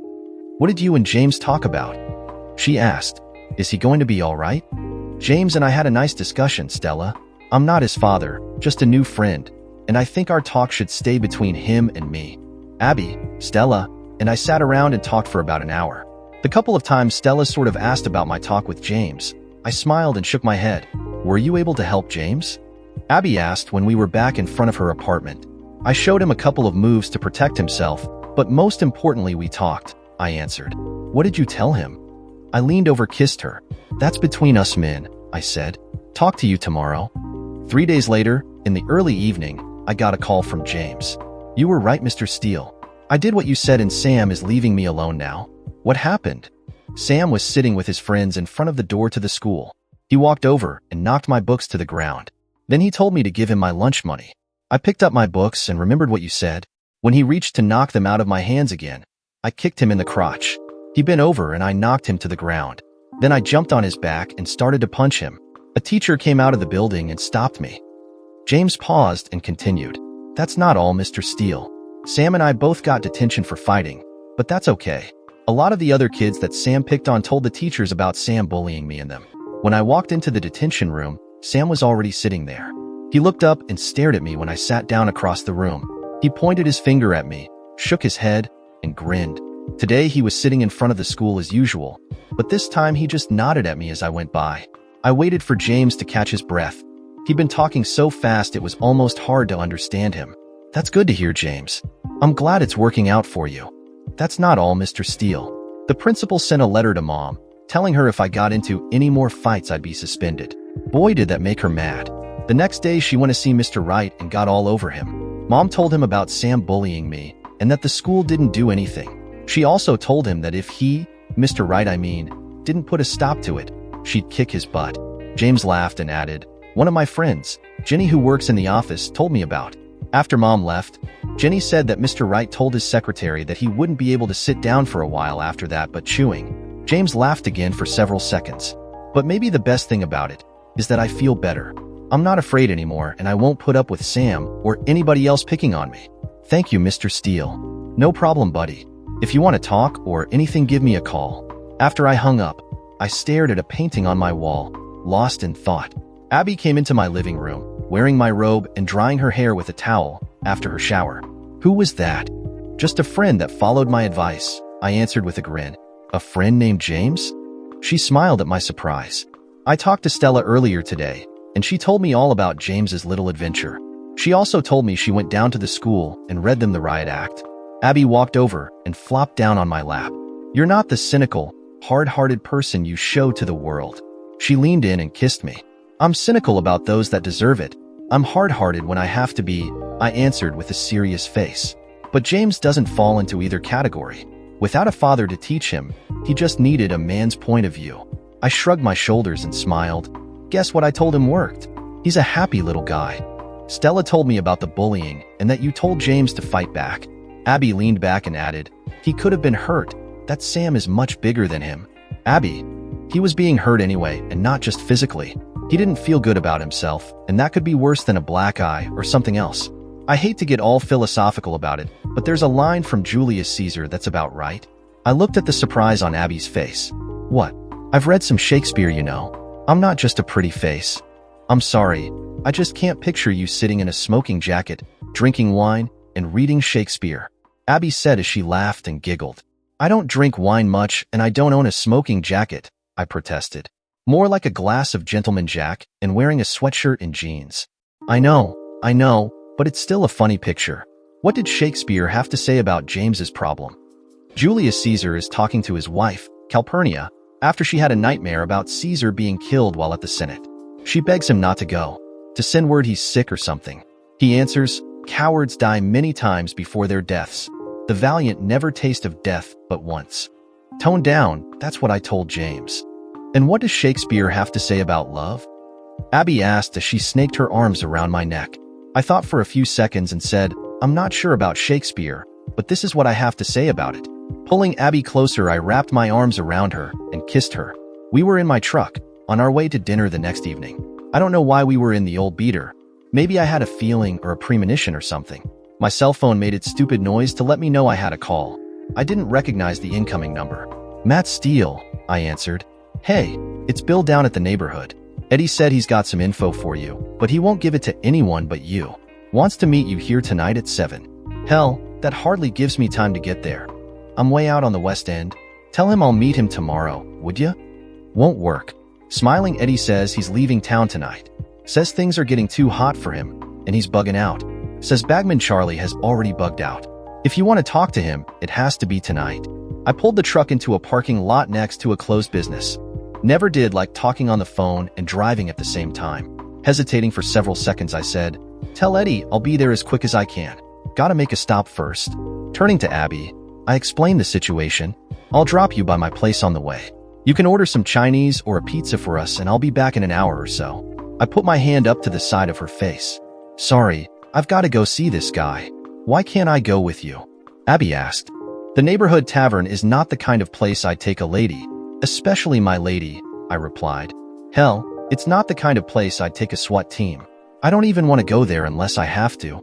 What did you and James talk about? She asked. Is he going to be all right? James and I had a nice discussion, Stella. I'm not his father, just a new friend, and I think our talk should stay between him and me. Abby, Stella, and I sat around and talked for about an hour. The couple of times Stella sort of asked about my talk with James, I smiled and shook my head. Were you able to help James? Abby asked when we were back in front of her apartment. I showed him a couple of moves to protect himself, but most importantly we talked, I answered. What did you tell him? I leaned over, kissed her. That's between us men, I said. Talk to you tomorrow. 3 days later, in the early evening, I got a call from James. You were right, Mr. Steele. I did what you said and Sam is leaving me alone now. What happened? Sam was sitting with his friends in front of the door to the school. He walked over and knocked my books to the ground. Then he told me to give him my lunch money. I picked up my books and remembered what you said. When he reached to knock them out of my hands again, I kicked him in the crotch. He bent over and I knocked him to the ground. Then I jumped on his back and started to punch him. A teacher came out of the building and stopped me. James paused and continued. That's not all, Mr. Steele. Sam and I both got detention for fighting, but that's okay. A lot of the other kids that Sam picked on told the teachers about Sam bullying me and them. When I walked into the detention room, Sam was already sitting there. He looked up and stared at me when I sat down across the room. He pointed his finger at me, shook his head, and grinned. Today he was sitting in front of the school as usual, but this time he just nodded at me as I went by. I waited for James to catch his breath. He'd been talking so fast it was almost hard to understand him. That's good to hear, James. I'm glad it's working out for you. That's not all, Mr. Steele. The principal sent a letter to Mom, telling her if I got into any more fights I'd be suspended. Boy, did that make her mad. The next day she went to see Mr. Wright and got all over him. Mom told him about Sam bullying me and that the school didn't do anything. She also told him that if he, Mr. Wright didn't put a stop to it, she'd kick his butt. James laughed and added, one of my friends, Jenny, who works in the office, told me about. After Mom left, Jenny said that Mr. Wright told his secretary that he wouldn't be able to sit down for a while after that but chewing. James laughed again for several seconds. But maybe the best thing about it is that I feel better. I'm not afraid anymore and I won't put up with Sam or anybody else picking on me. Thank you, Mr. Steele. No problem, buddy. If you want to talk or anything, give me a call. After I hung up, I stared at a painting on my wall, lost in thought. Abby came into my living room, wearing my robe and drying her hair with a towel after her shower. Who was that? Just a friend that followed my advice, I answered with a grin. A friend named James? She smiled at my surprise. I talked to Stella earlier today, and she told me all about James's little adventure. She also told me she went down to the school and read them the riot act. Abby walked over and flopped down on my lap. You're not the cynical, hard-hearted person you show to the world. She leaned in and kissed me. I'm cynical about those that deserve it. I'm hard-hearted when I have to be, I answered with a serious face. But James doesn't fall into either category. Without a father to teach him, he just needed a man's point of view. I shrugged my shoulders and smiled. Guess what I told him worked? He's a happy little guy. Stella told me about the bullying and that you told James to fight back. Abby leaned back and added, he could have been hurt. That Sam is much bigger than him. Abby, he was being hurt anyway, and not just physically. He didn't feel good about himself, and that could be worse than a black eye or something else. I hate to get all philosophical about it, but there's a line from Julius Caesar that's about right. I looked at the surprise on Abby's face. What? I've read some Shakespeare, you know. I'm not just a pretty face. I'm sorry, I just can't picture you sitting in a smoking jacket, drinking wine, and reading Shakespeare. Abby said as she laughed and giggled. I don't drink wine much, and I don't own a smoking jacket, I protested. More like a glass of Gentleman Jack and wearing a sweatshirt and jeans. I know, but it's still a funny picture. What did Shakespeare have to say about James's problem? Julius Caesar is talking to his wife, Calpurnia, after she had a nightmare about Caesar being killed while at the Senate. She begs him not to go, to send word he's sick or something. He answers, cowards die many times before their deaths. The valiant never taste of death but once. Tone down, that's what I told James. And what does Shakespeare have to say about love? Abby asked as she snaked her arms around my neck. I thought for a few seconds and said, I'm not sure about Shakespeare, but this is what I have to say about it. Pulling Abby closer, I wrapped my arms around her and kissed her. We were in my truck, on our way to dinner the next evening. I don't know why we were in the old beater. Maybe I had a feeling or a premonition or something. My cell phone made its stupid noise to let me know I had a call. I didn't recognize the incoming number. Matt Steele, I answered. Hey, it's Bill down at the neighborhood. Eddie said he's got some info for you, but he won't give it to anyone but you. Wants to meet you here tonight at 7. Hell, that hardly gives me time to get there. I'm way out on the West End. Tell him I'll meet him tomorrow, would ya? Won't work. Smiling, Eddie says he's leaving town tonight. Says things are getting too hot for him, and he's bugging out. Says Bagman Charlie has already bugged out. If you want to talk to him, it has to be tonight. I pulled the truck into a parking lot next to a closed business. Never did like talking on the phone and driving at the same time. Hesitating for several seconds, I said, tell Eddie I'll be there as quick as I can. Gotta make a stop first. Turning to Abby, I explained the situation. I'll drop you by my place on the way. You can order some Chinese or a pizza for us and I'll be back in an hour or so. I put my hand up to the side of her face. Sorry, I've got to go see this guy. Why can't I go with you? Abby asked. The neighborhood tavern is not the kind of place I'd take a lady. Especially my lady, I replied. Hell, it's not the kind of place I'd take a SWAT team. I don't even want to go there unless I have to.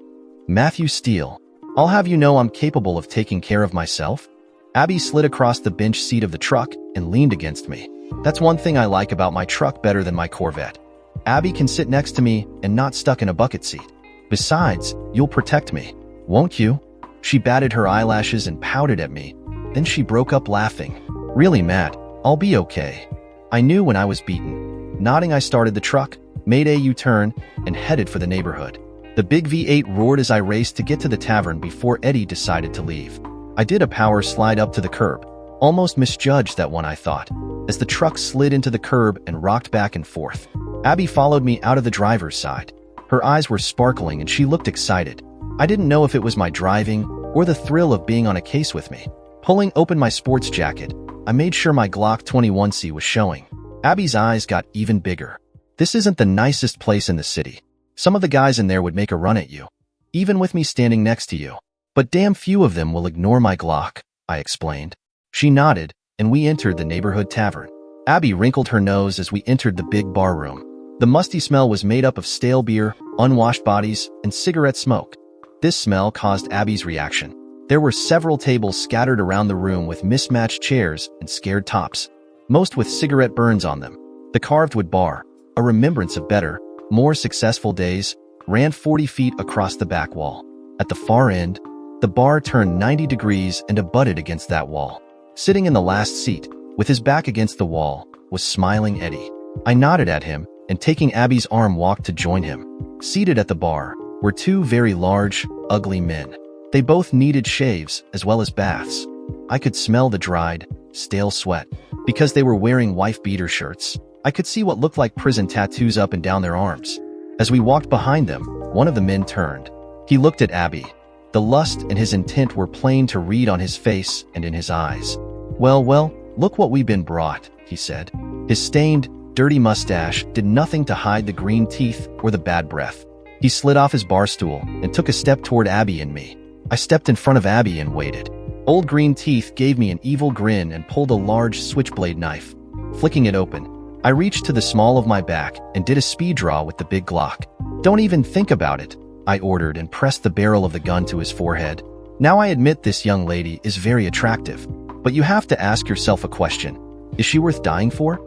Matthew Steele. I'll have you know I'm capable of taking care of myself. Abby slid across the bench seat of the truck and leaned against me. That's one thing I like about my truck better than my Corvette. Abby can sit next to me and not stuck in a bucket seat. Besides, you'll protect me, won't you? She batted her eyelashes and pouted at me. Then she broke up laughing. Really, Matt, I'll be okay. I knew when I was beaten. Nodding, I started the truck, made a U-turn, and headed for the neighborhood. The big V8 roared as I raced to get to the tavern before Eddie decided to leave. I did a power slide up to the curb. Almost misjudged that one, I thought, as the truck slid into the curb and rocked back and forth. Abby followed me out of the driver's side. Her eyes were sparkling and she looked excited. I didn't know if it was my driving or the thrill of being on a case with me. Pulling open my sports jacket, I made sure my Glock 21C was showing. Abby's eyes got even bigger. This isn't the nicest place in the city. Some of the guys in there would make a run at you, even with me standing next to you. But damn few of them will ignore my Glock, I explained. She nodded, and we entered the neighborhood tavern. Abby wrinkled her nose as we entered the big bar room. The musty smell was made up of stale beer, unwashed bodies, and cigarette smoke. This smell caused Abby's reaction. There were several tables scattered around the room with mismatched chairs and scared tops, most with cigarette burns on them. The carved wood bar, a remembrance of better, more successful days, ran 40 feet across the back wall. At the far end, the bar turned 90 degrees and abutted against that wall. Sitting in the last seat, with his back against the wall, was smiling Eddie. I nodded at him and taking Abby's arm walked to join him. Seated at the bar were two very large, ugly men. They both needed shaves as well as baths. I could smell the dried, stale sweat. Because they were wearing wife-beater shirts, I could see what looked like prison tattoos up and down their arms. As we walked behind them, one of the men turned. He looked at Abby. The lust and his intent were plain to read on his face and in his eyes. Well, look what we've been brought, he said. His stained, dirty mustache did nothing to hide the green teeth or the bad breath. He slid off his bar stool and took a step toward Abby and me. I stepped in front of Abby and waited. Old Green Teeth gave me an evil grin and pulled a large switchblade knife. Flicking it open, I reached to the small of my back and did a speed draw with the big Glock. "Don't even think about it," I ordered and pressed the barrel of the gun to his forehead. Now I admit this young lady is very attractive, but you have to ask yourself a question. Is she worth dying for?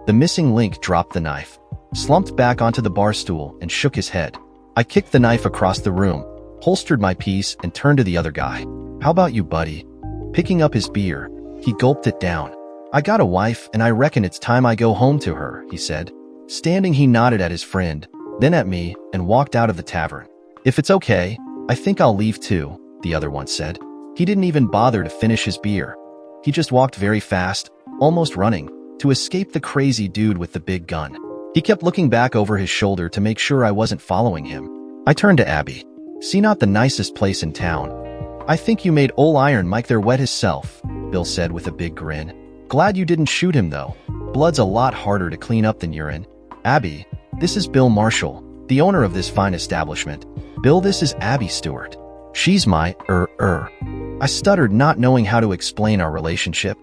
The missing link dropped the knife, slumped back onto the bar stool, and shook his head. I kicked the knife across the room, holstered my piece, and turned to the other guy. "How about you, buddy?" Picking up his beer, he gulped it down. "I got a wife, and I reckon it's time I go home to her," he said. Standing, he nodded at his friend, then at me, and walked out of the tavern. "If it's okay, I think I'll leave too," the other one said. He didn't even bother to finish his beer. He just walked very fast, almost running, to escape the crazy dude with the big gun. He kept looking back over his shoulder to make sure I wasn't following him. I turned to Abby. "See, not the nicest place in town. I think you made ol' Iron Mike there wet hisself," Bill said with a big grin. "Glad you didn't shoot him, though. Blood's a lot harder to clean up than urine." "Abby, this is Bill Marshall, the owner of this fine establishment." "Bill, this is Abby Stewart. She's my, I stuttered, not knowing how to explain our relationship.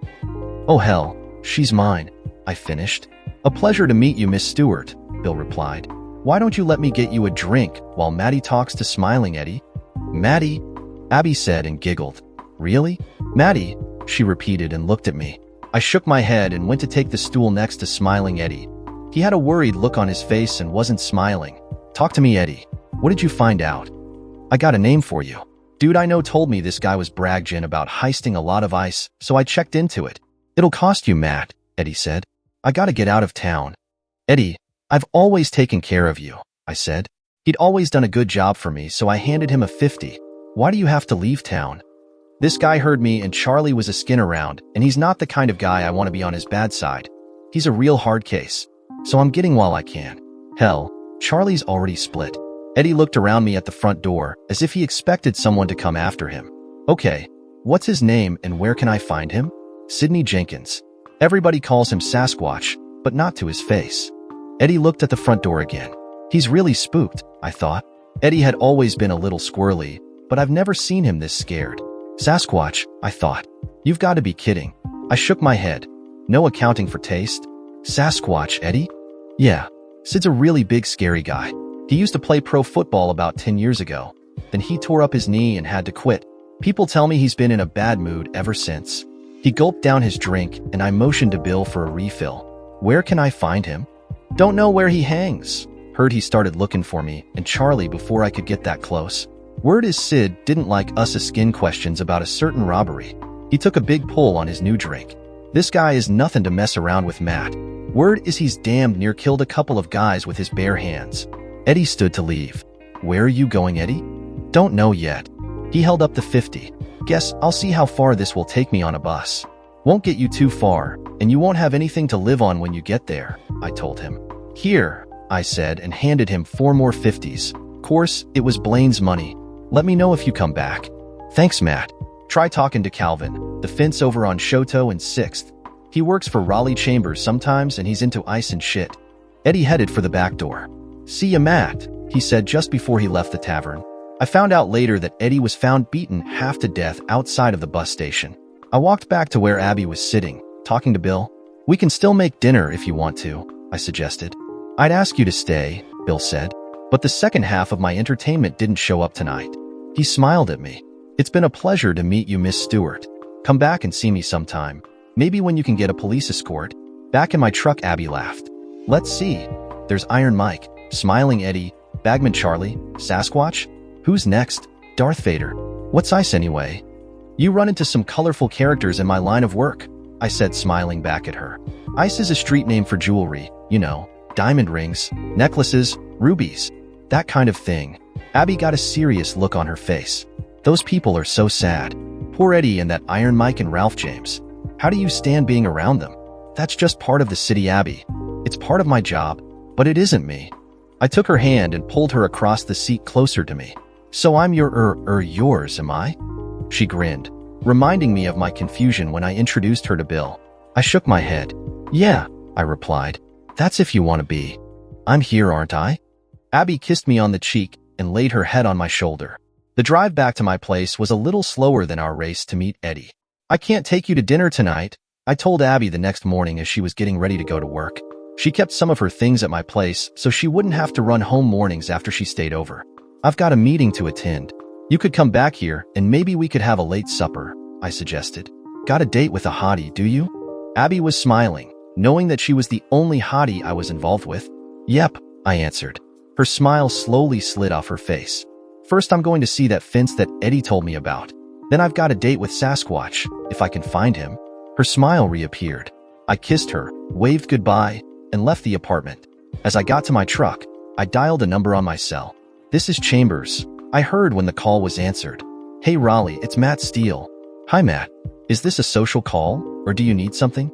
"Oh hell, she's mine," I finished. "A pleasure to meet you, Miss Stewart," Bill replied. "Why don't you let me get you a drink while Maddie talks to Smiling Eddie?" "Maddie?" Abby said and giggled. "Really? Maddie?" she repeated and looked at me. I shook my head and went to take the stool next to Smiling Eddie. He had a worried look on his face and wasn't smiling. "Talk to me, Eddie. What did you find out?" "I got a name for you. Dude I know told me this guy was bragging about heisting a lot of ice, so I checked into it." "It'll cost you, Matt," Eddie said. "I gotta get out of town." "Eddie, I've always taken care of you," I said. He'd always done a good job for me, so I handed him a 50. "Why do you have to leave town?" This guy heard me, and Charlie was a skin around, and he's not the kind of guy I want to be on his bad side. He's a real hard case, so I'm getting while I can. Hell, Charlie's already split. Eddie looked around me at the front door, as if he expected someone to come after him. "Okay, what's his name and where can I find him?" "Sidney Jenkins. Everybody calls him Sasquatch, but not to his face." Eddie looked at the front door again. He's really spooked, I thought. Eddie had always been a little squirrely, but I've never seen him this scared. "Sasquatch," I thought. "You've got to be kidding." I shook my head. No accounting for taste. "Sasquatch, Eddie?" "Yeah. Sid's a really big, scary guy. He used to play pro football about 10 years ago. Then he tore up his knee and had to quit. People tell me he's been in a bad mood ever since." He gulped down his drink, and I motioned to Bill for a refill. "Where can I find him?" "Don't know where he hangs." Heard he started looking for me and Charlie before I could get that close. Word is Sid didn't like us skin questions about a certain robbery. He took a big pull on his new drink. This guy is nothing to mess around with, Matt. Word is he's damned near killed a couple of guys with his bare hands. Eddie stood to leave. "Where are you going, Eddie?" "Don't know yet." He held up the 50. "Guess I'll see how far this will take me on a bus." "Won't get you too far, and you won't have anything to live on when you get there," I told him. "Here," I said and handed him 4 more 50s. Course, it was Blaine's money. "Let me know if you come back." "Thanks, Matt. Try talking to Calvin, the fence over on Shoto and 6th. He works for Raleigh Chambers sometimes and he's into ice and shit." Eddie headed for the back door. "See ya, Matt," he said just before he left the tavern. I found out later that Eddie was found beaten half to death outside of the bus station. I walked back to where Abby was sitting, talking to Bill. "We can still make dinner if you want to," I suggested. "I'd ask you to stay," Bill said, "but the second half of my entertainment didn't show up tonight." He smiled at me. "It's been a pleasure to meet you, Miss Stewart. Come back and see me sometime. Maybe when you can get a police escort." Back in my truck, Abby laughed. "Let's see. There's Iron Mike, Smiling Eddie, Bagman Charlie, Sasquatch. Who's next? Darth Vader. What's ice anyway?" "You run into some colorful characters in my line of work," I said, smiling back at her. "Ice is a street name for jewelry, you know, diamond rings, necklaces, rubies, that kind of thing." Abby got a serious look on her face. "Those people are so sad. Poor Eddie and that Iron Mike and Ralph James. How do you stand being around them?" "That's just part of the city, Abby. It's part of my job, but it isn't me." I took her hand and pulled her across the seat closer to me. So I'm yours, am I? She grinned, reminding me of my confusion when I introduced her to Bill. I shook my head. Yeah, I replied. That's if you want to be. I'm here, aren't I? Abby kissed me on the cheek and laid her head on my shoulder. The drive back to my place was a little slower than our race to meet Eddie. I can't take you to dinner tonight, I told Abby the next morning as she was getting ready to go to work. She kept some of her things at my place so she wouldn't have to run home mornings after she stayed over. I've got a meeting to attend. You could come back here and maybe we could have a late supper, I suggested. Got a date with a hottie, do you? Abby was smiling, knowing that she was the only hottie I was involved with. Yep, I answered. Her smile slowly slid off her face. First, I'm going to see that fence that Eddie told me about. Then I've got a date with Sasquatch, if I can find him. Her smile reappeared. I kissed her, waved goodbye, and left the apartment. As I got to my truck, I dialed a number on my cell. This is Chambers, I heard when the call was answered. Hey Raleigh, it's Matt Steele. Hi Matt. Is this a social call, or do you need something?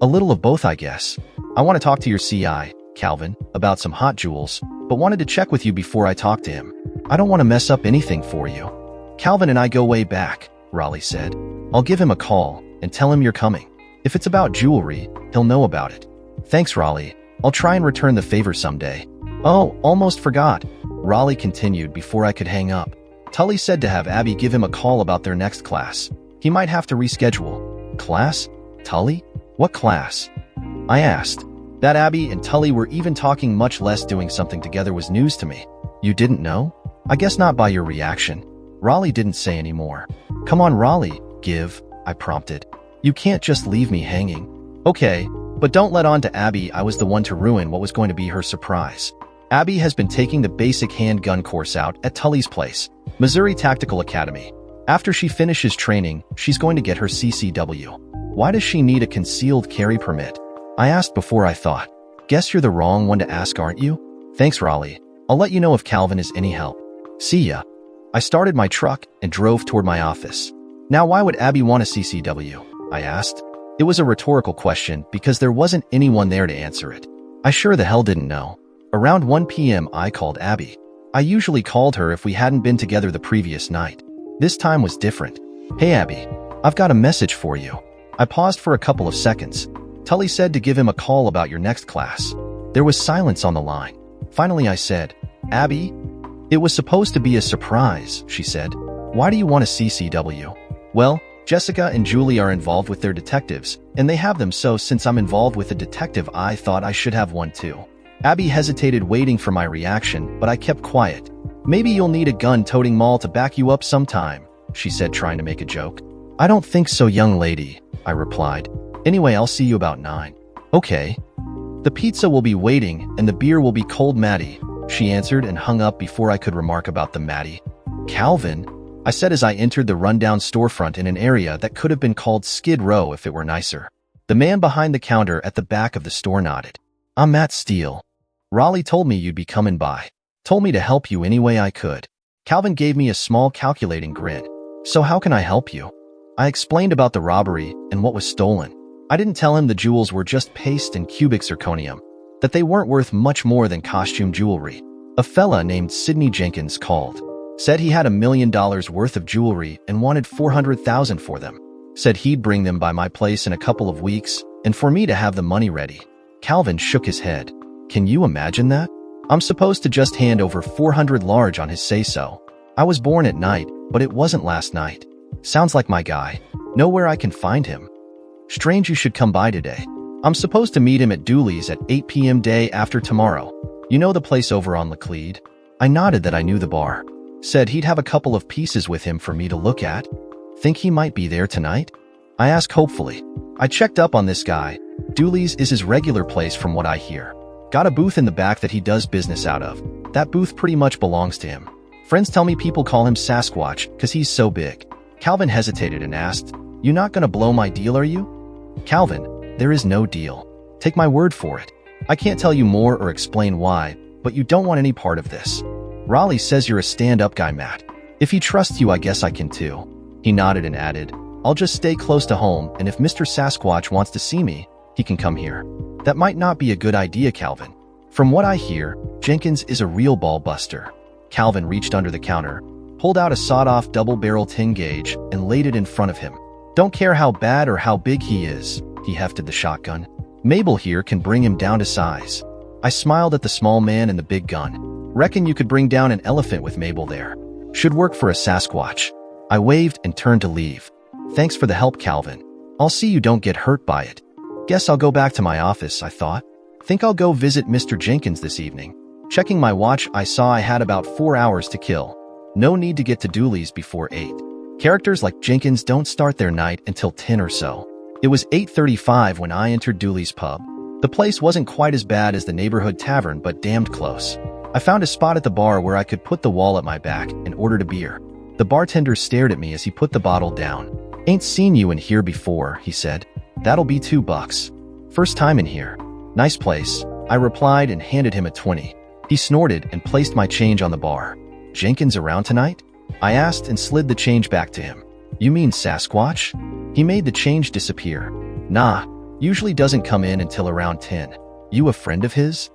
A little of both, I guess. I want to talk to your CI, Calvin, about some hot jewels, but wanted to check with you before I talk to him. I don't want to mess up anything for you. Calvin and I go way back, Raleigh said. I'll give him a call and tell him you're coming. If it's about jewelry, he'll know about it. Thanks, Raleigh. I'll try and return the favor someday. Oh, almost forgot, Raleigh continued before I could hang up. Tully said to have Abby give him a call about their next class. He might have to reschedule. Class? Tully? What class? I asked. That Abby and Tully were even talking, much less doing something together, was news to me. You didn't know? I guess not by your reaction. Raleigh didn't say any more. Come on, Raleigh, I prompted. You can't just leave me hanging. Okay, but don't let on to Abby I was the one to ruin what was going to be her surprise. Abby has been taking the basic handgun course out at Tully's place, Missouri Tactical Academy. After she finishes training, she's going to get her CCW. Why does she need a concealed carry permit? I asked before I thought. Guess you're the wrong one to ask, aren't you? Thanks, Raleigh. I'll let you know if Calvin is any help. See ya. I started my truck and drove toward my office. Now, why would Abby want a CCW? I asked. It was a rhetorical question because there wasn't anyone there to answer it. I sure the hell didn't know. Around 1 p.m. I called Abby. I usually called her if we hadn't been together the previous night. This time was different. Hey Abby, I've got a message for you. I paused for a couple of seconds. Tully said to give him a call about your next class. There was silence on the line. Finally I said, Abby? It was supposed to be a surprise, she said. Why do you want a CCW? Well, Jessica and Julie are involved with their detectives, and they have them, so since I'm involved with a detective, I thought I should have one too. Abby hesitated, waiting for my reaction, but I kept quiet. Maybe you'll need a gun-toting mall to back you up sometime, she said, trying to make a joke. I don't think so, young lady, I replied. Anyway, I'll see you about 9. Okay. The pizza will be waiting, and the beer will be cold, Maddie, she answered and hung up before I could remark about the Maddie. Calvin, I said as I entered the rundown storefront in an area that could have been called Skid Row if it were nicer. The man behind the counter at the back of the store nodded. I'm Matt Steele. Raleigh told me you'd be coming by. Told me to help you any way I could. Calvin gave me a small calculating grin. So how can I help you? I explained about the robbery and what was stolen. I didn't tell him the jewels were just paste and cubic zirconium, that they weren't worth much more than costume jewelry. A fella named Sidney Jenkins called. Said he had $1 million worth of jewelry and wanted $400,000 for them. Said he'd bring them by my place in a couple of weeks and for me to have the money ready. Calvin shook his head. Can you imagine that? I'm supposed to just hand over 400 large on his say-so. I was born at night, but it wasn't last night. Sounds like my guy. Know where I can find him? Strange you should come by today. I'm supposed to meet him at Dooley's at 8 p.m. day after tomorrow. You know the place over on Laclede? I nodded that I knew the bar. Said he'd have a couple of pieces with him for me to look at. Think he might be there tonight? I asked hopefully. I checked up on this guy. Dooley's is his regular place from what I hear. Got a booth in the back that he does business out of. That booth pretty much belongs to him. Friends tell me people call him Sasquatch because he's so big. Calvin hesitated and asked, You not gonna blow my deal, are you? Calvin, there is no deal. Take my word for it. I can't tell you more or explain why, but you don't want any part of this. Raleigh says you're a stand-up guy, Matt. If he trusts you, I guess I can too. He nodded and added, I'll just stay close to home, and if Mr. Sasquatch wants to see me, he can come here. That might not be a good idea, Calvin. From what I hear, Jenkins is a real ball buster. Calvin reached under the counter, pulled out a sawed-off double-barrel 10-gauge, and laid it in front of him. Don't care how bad or how big he is, he hefted the shotgun. Mabel here can bring him down to size. I smiled at the small man and the big gun. Reckon you could bring down an elephant with Mabel there. Should work for a Sasquatch. I waved and turned to leave. Thanks for the help, Calvin. I'll see you don't get hurt by it. Guess I'll go back to my office, I thought. Think I'll go visit Mr. Jenkins this evening. Checking my watch, I saw I had about 4 hours to kill. No need to get to Dooley's before 8. Characters like Jenkins don't start their night until 10 or so. It was 8:35 when I entered Dooley's pub. The place wasn't quite as bad as the neighborhood tavern, but damned close. I found a spot at the bar where I could put the wall at my back and ordered a beer. The bartender stared at me as he put the bottle down. Ain't seen you in here before, he said. That'll be $2. First time in here. Nice place, I replied and handed him a 20. He snorted and placed my change on the bar. Jenkins around tonight? I asked and slid the change back to him. You mean Sasquatch? He made the change disappear. Nah, usually doesn't come in until around 10. You a friend of his?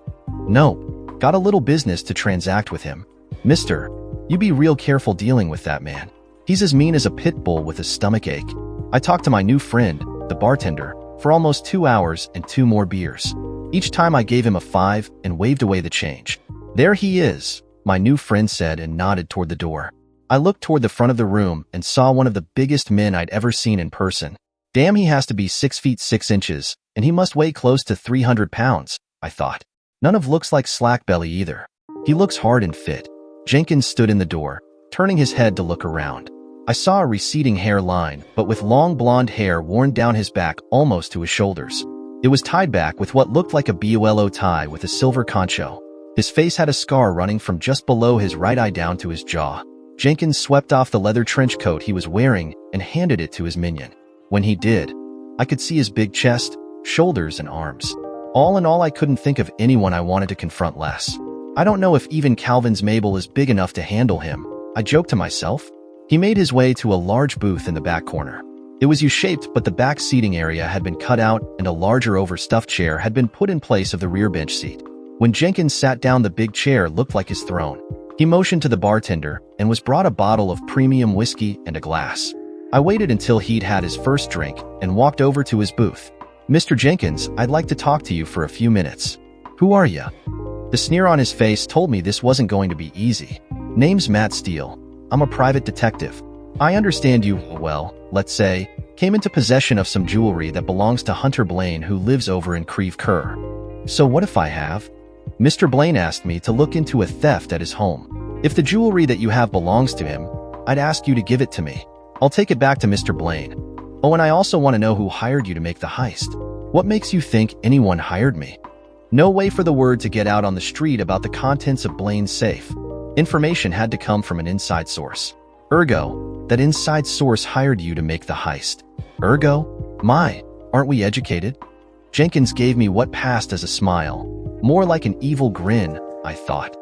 Nope. Got a little business to transact with him. Mister, you be real careful dealing with that man. He's as mean as a pit bull with a stomach ache. I talked to my new friend, the bartender, for almost 2 hours and 2 more beers. Each time I gave him a 5 and waved away the change. There he is, my new friend said and nodded toward the door. I looked toward the front of the room and saw one of the biggest men I'd ever seen in person. Damn, he has to be 6 feet 6 inches, and he must weigh close to 300 pounds, I thought. None of looks like slack belly either. He looks hard and fit. Jenkins stood in the door, turning his head to look around. I saw a receding hairline, but with long blonde hair worn down his back almost to his shoulders. It was tied back with what looked like a BOLO tie with a silver concho. His face had a scar running from just below his right eye down to his jaw. Jenkins swept off the leather trench coat he was wearing and handed it to his minion. When he did, I could see his big chest, shoulders, and arms. All in all, I couldn't think of anyone I wanted to confront less. I don't know if even Calvin's Mabel is big enough to handle him, I joked to myself. He made his way to a large booth in the back corner. It was U-shaped, but the back seating area had been cut out and a larger overstuffed chair had been put in place of the rear bench seat. When Jenkins sat down, the big chair looked like his throne. He motioned to the bartender and was brought a bottle of premium whiskey and a glass. I waited until he'd had his first drink and walked over to his booth. Mr. Jenkins, I'd like to talk to you for a few minutes. Who are you? The sneer on his face told me this wasn't going to be easy. Name's Matt Steele. I'm a private detective. I understand you, well, let's say, came into possession of some jewelry that belongs to Hunter Blaine, who lives over in Creve Coeur. So what if I have? Mr. Blaine asked me to look into a theft at his home. If the jewelry that you have belongs to him, I'd ask you to give it to me. I'll take it back to Mr. Blaine. Oh, and I also want to know who hired you to make the heist. What makes you think anyone hired me? No way for the word to get out on the street about the contents of Blaine's safe. Information had to come from an inside source. Ergo, that inside source hired you to make the heist. Ergo? My, aren't we educated? Jenkins gave me what passed as a smile. More like an evil grin, I thought.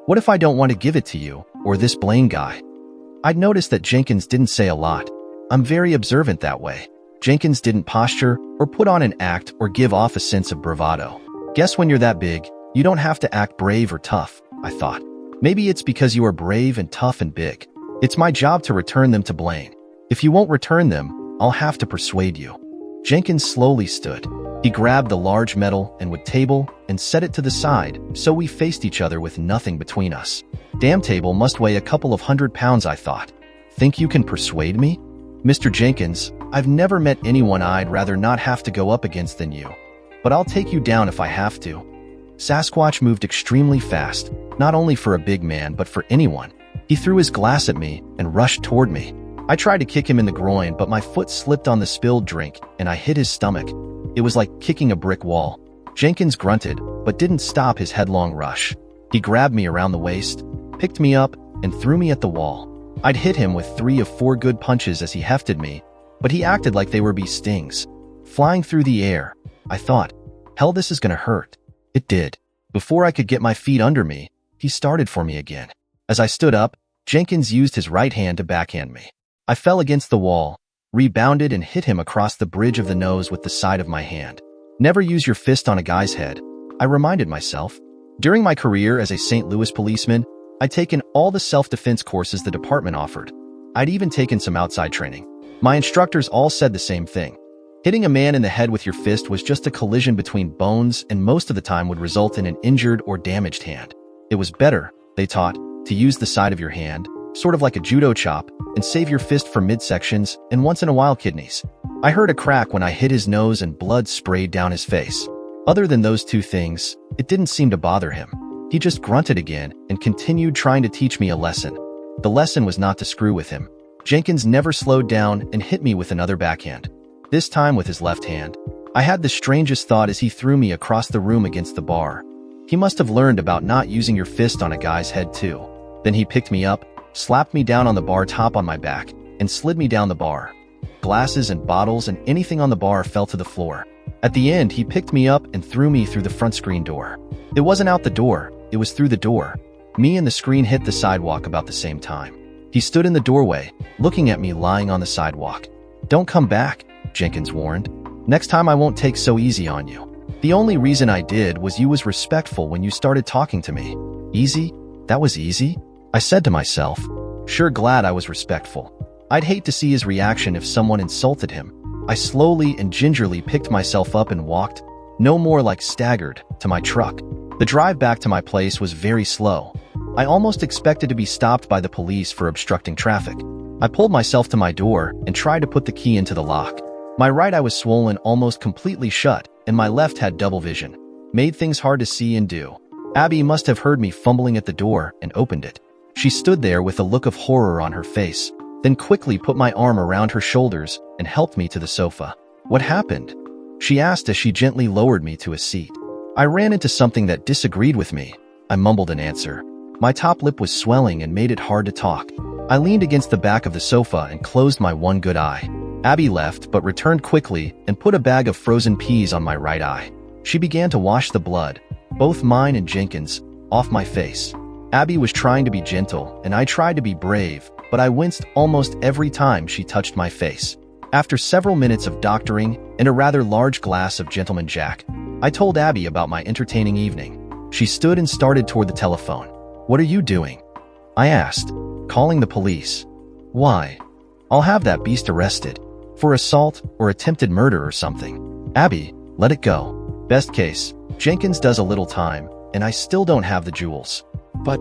What if I don't want to give it to you, or this Blaine guy? I'd noticed that Jenkins didn't say a lot. I'm very observant that way. Jenkins didn't posture, or put on an act, or give off a sense of bravado. Guess when you're that big, you don't have to act brave or tough, I thought. Maybe it's because you are brave and tough and big. It's my job to return them to Blaine. If you won't return them, I'll have to persuade you. Jenkins slowly stood. He grabbed the large metal and wood table and set it to the side, so we faced each other with nothing between us. Damn table must weigh a couple of 100 pounds, I thought. Think you can persuade me? Mr. Jenkins, I've never met anyone I'd rather not have to go up against than you. But I'll take you down if I have to. Sasquatch moved extremely fast, not only for a big man but for anyone. He threw his glass at me and rushed toward me. I tried to kick him in the groin, but my foot slipped on the spilled drink and I hit his stomach. It was like kicking a brick wall. Jenkins grunted, but didn't stop his headlong rush. He grabbed me around the waist, picked me up, and threw me at the wall. I'd hit him with 3 of 4 good punches as he hefted me, but he acted like they were bee stings. Flying through the air, I thought, hell, this is gonna hurt. It did. Before I could get my feet under me, he started for me again. As I stood up, Jenkins used his right hand to backhand me. I fell against the wall, rebounded, and hit him across the bridge of the nose with the side of my hand. Never use your fist on a guy's head, I reminded myself. During my career as a St. Louis policeman, I'd taken all the self-defense courses the department offered. I'd even taken some outside training. My instructors all said the same thing. Hitting a man in the head with your fist was just a collision between bones and most of the time would result in an injured or damaged hand. It was better, they taught, to use the side of your hand, sort of like a judo chop, and save your fist for midsections and once in a while kidneys. I heard a crack when I hit his nose and blood sprayed down his face. Other than those two things, it didn't seem to bother him. He just grunted again and continued trying to teach me a lesson. The lesson was not to screw with him. Jenkins never slowed down and hit me with another backhand, this time with his left hand. I had the strangest thought as he threw me across the room against the bar. He must have learned about not using your fist on a guy's head too. Then he picked me up, slapped me down on the bar top on my back, and slid me down the bar. Glasses and bottles and anything on the bar fell to the floor. At the end, he picked me up and threw me through the front screen door. It wasn't out the door, it was through the door. Me and the screen hit the sidewalk about the same time. He stood in the doorway, looking at me lying on the sidewalk. "Don't come back," Jenkins warned. "Next time I won't take so easy on you." The only reason I did was you was respectful when you started talking to me. Easy? That was easy? I said to myself. Sure glad I was respectful. I'd hate to see his reaction if someone insulted him. I slowly and gingerly picked myself up and walked, no more like staggered, to my truck. The drive back to my place was very slow. I almost expected to be stopped by the police for obstructing traffic. I pulled myself to my door and tried to put the key into the lock. My right eye was swollen almost completely shut, and my left had double vision. Made things hard to see and do. Abby must have heard me fumbling at the door and opened it. She stood there with a look of horror on her face, then quickly put my arm around her shoulders and helped me to the sofa. "What happened?" she asked as she gently lowered me to a seat. "I ran into something that disagreed with me," I mumbled an answer. My top lip was swelling and made it hard to talk. I leaned against the back of the sofa and closed my one good eye. Abby left but returned quickly and put a bag of frozen peas on my right eye. She began to wash the blood, both mine and Jenkins, off my face. Abby was trying to be gentle and I tried to be brave, but I winced almost every time she touched my face. After several minutes of doctoring and a rather large glass of Gentleman Jack, I told Abby about my entertaining evening. She stood and started toward the telephone. "What are you doing?" I asked. "Calling the police." "Why?" "I'll have that beast arrested. For assault or attempted murder or something." "Abby, let it go. Best case, Jenkins does a little time, and I still don't have the jewels." But,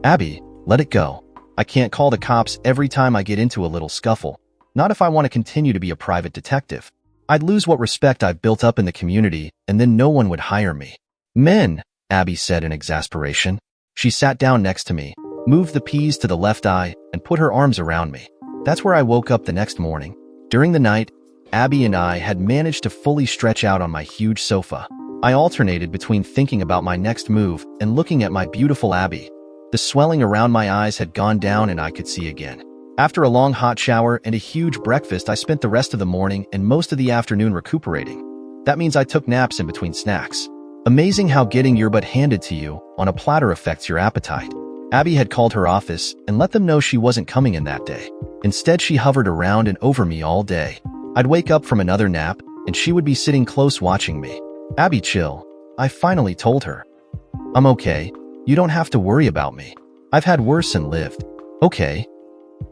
Abby, let it go. I can't call the cops every time I get into a little scuffle. Not if I want to continue to be a private detective. I'd lose what respect I've built up in the community, and then no one would hire me." "Men," Abby said in exasperation. She sat down next to me, moved the peas to the left eye, and put her arms around me. That's where I woke up the next morning. During the night, Abby and I had managed to fully stretch out on my huge sofa. I alternated between thinking about my next move and looking at my beautiful Abby. The swelling around my eyes had gone down and I could see again. After a long hot shower and a huge breakfast, I spent the rest of the morning and most of the afternoon recuperating. That means I took naps in between snacks. Amazing how getting your butt handed to you on a platter affects your appetite. Abby had called her office and let them know she wasn't coming in that day. Instead, she hovered around and over me all day. I'd wake up from another nap, and she would be sitting close watching me. "Abby, chill," I finally told her. "I'm okay. You don't have to worry about me. I've had worse and lived." "Okay.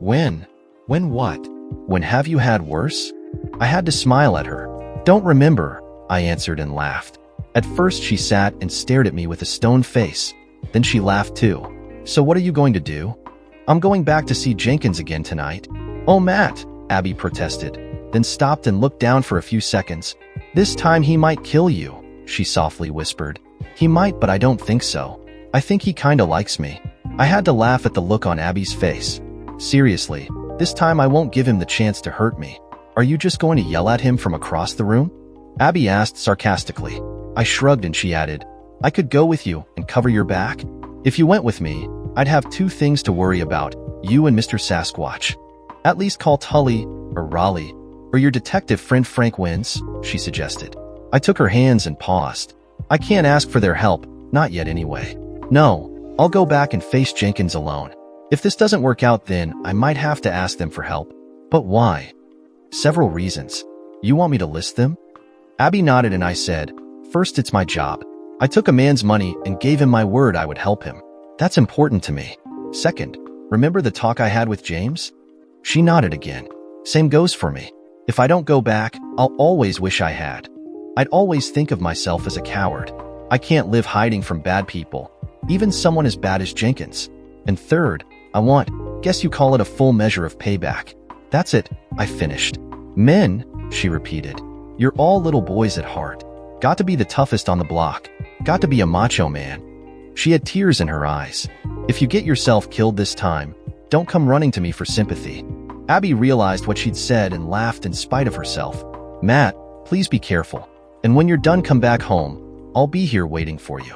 When? When what? When have you had worse?" I had to smile at her. "Don't remember," I answered and laughed. At first, she sat and stared at me with a stone face. Then she laughed too. "So what are you going to do?" "I'm going back to see Jenkins again tonight." "Oh, Matt," Abby protested, then stopped and looked down for a few seconds. "This time he might kill you," she softly whispered. "He might, but I don't think so. I think he kinda likes me." I had to laugh at the look on Abby's face. "Seriously, this time I won't give him the chance to hurt me. Are you just going to yell at him from across the room?" Abby asked sarcastically. I shrugged and she added, "I could go with you and cover your back. If you went with me, I'd have two things to worry about, you and Mr. Sasquatch. At least call Tully, or Raleigh, or your detective friend Frank Wins," she suggested. I took her hands and paused. "I can't ask for their help, not yet anyway. No, I'll go back and face Jenkins alone. If this doesn't work out, then I might have to ask them for help." "But why?" "Several reasons. You want me to list them?" Abby nodded and I said, "First, it's my job. I took a man's money and gave him my word I would help him. That's important to me. Second, remember the talk I had with James? She nodded again. Same goes for me. If I don't go back, I'll always wish I had. I'd always think of myself as a coward. I can't live hiding from bad people, even someone as bad as Jenkins. And third, guess you call it a full measure of payback. That's it, I finished. Men, she repeated. You're all little boys at heart. Got to be the toughest on the block. Got to be a macho man. She had tears in her eyes. If you get yourself killed this time, don't come running to me for sympathy. Abby realized what she'd said and laughed in spite of herself. Matt, please be careful. And when you're done, come back home. I'll be here waiting for you.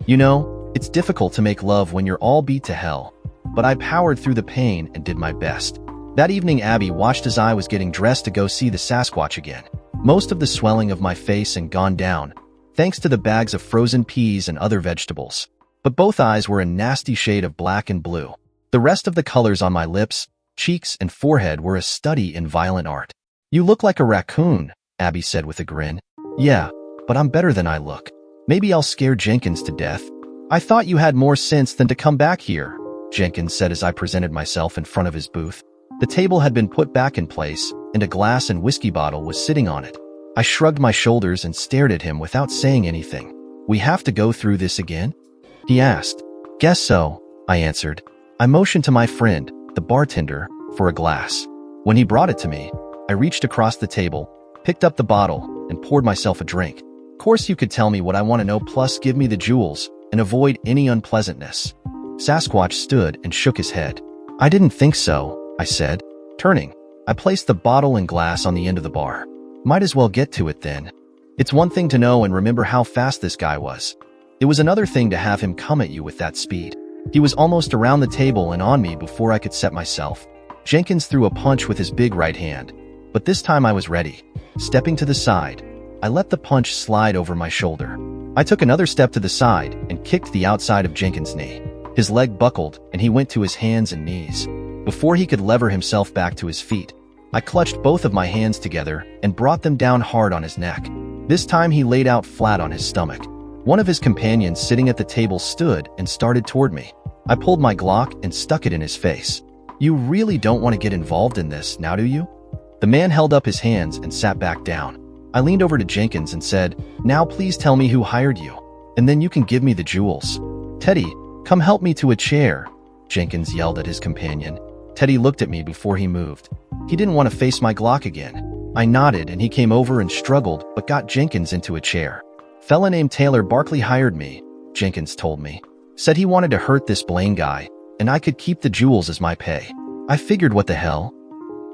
You know, it's difficult to make love when you're all beat to hell. But I powered through the pain and did my best. That evening, Abby watched as I was getting dressed to go see the Sasquatch again. Most of the swelling of my face had gone down, thanks to the bags of frozen peas and other vegetables. But both eyes were a nasty shade of black and blue. The rest of the colors on my lips, cheeks, and forehead were a study in violent art. You look like a raccoon, Abby said with a grin. Yeah, but I'm better than I look. Maybe I'll scare Jenkins to death. I thought you had more sense than to come back here, Jenkins said as I presented myself in front of his booth. The table had been put back in place, and a glass and whiskey bottle was sitting on it. I shrugged my shoulders and stared at him without saying anything. We have to go through this again? He asked. Guess so, I answered. I motioned to my friend, the bartender, for a glass. When he brought it to me, I reached across the table, picked up the bottle, and poured myself a drink. Of course you could tell me what I want to know, plus give me the jewels, and avoid any unpleasantness. Sasquatch stood and shook his head. I didn't think so, I said. Turning, I placed the bottle and glass on the end of the bar. Might as well get to it then. It's one thing to know and remember how fast this guy was. It was another thing to have him come at you with that speed. He was almost around the table and on me before I could set myself. Jenkins threw a punch with his big right hand, but this time I was ready. Stepping to the side, I let the punch slide over my shoulder. I took another step to the side and kicked the outside of Jenkins' knee. His leg buckled and he went to his hands and knees. Before he could lever himself back to his feet, I clutched both of my hands together and brought them down hard on his neck. This time he laid out flat on his stomach. One of his companions sitting at the table stood and started toward me. I pulled my Glock and stuck it in his face. You really don't want to get involved in this, now do you? The man held up his hands and sat back down. I leaned over to Jenkins and said, Now please tell me who hired you, and then you can give me the jewels. Teddy, come help me to a chair, Jenkins yelled at his companion. Teddy looked at me before he moved. He didn't want to face my Glock again. I nodded and he came over and struggled but got Jenkins into a chair. Fella named Taylor Barkley hired me, Jenkins told me. Said he wanted to hurt this Blaine guy, and I could keep the jewels as my pay. I figured what the hell?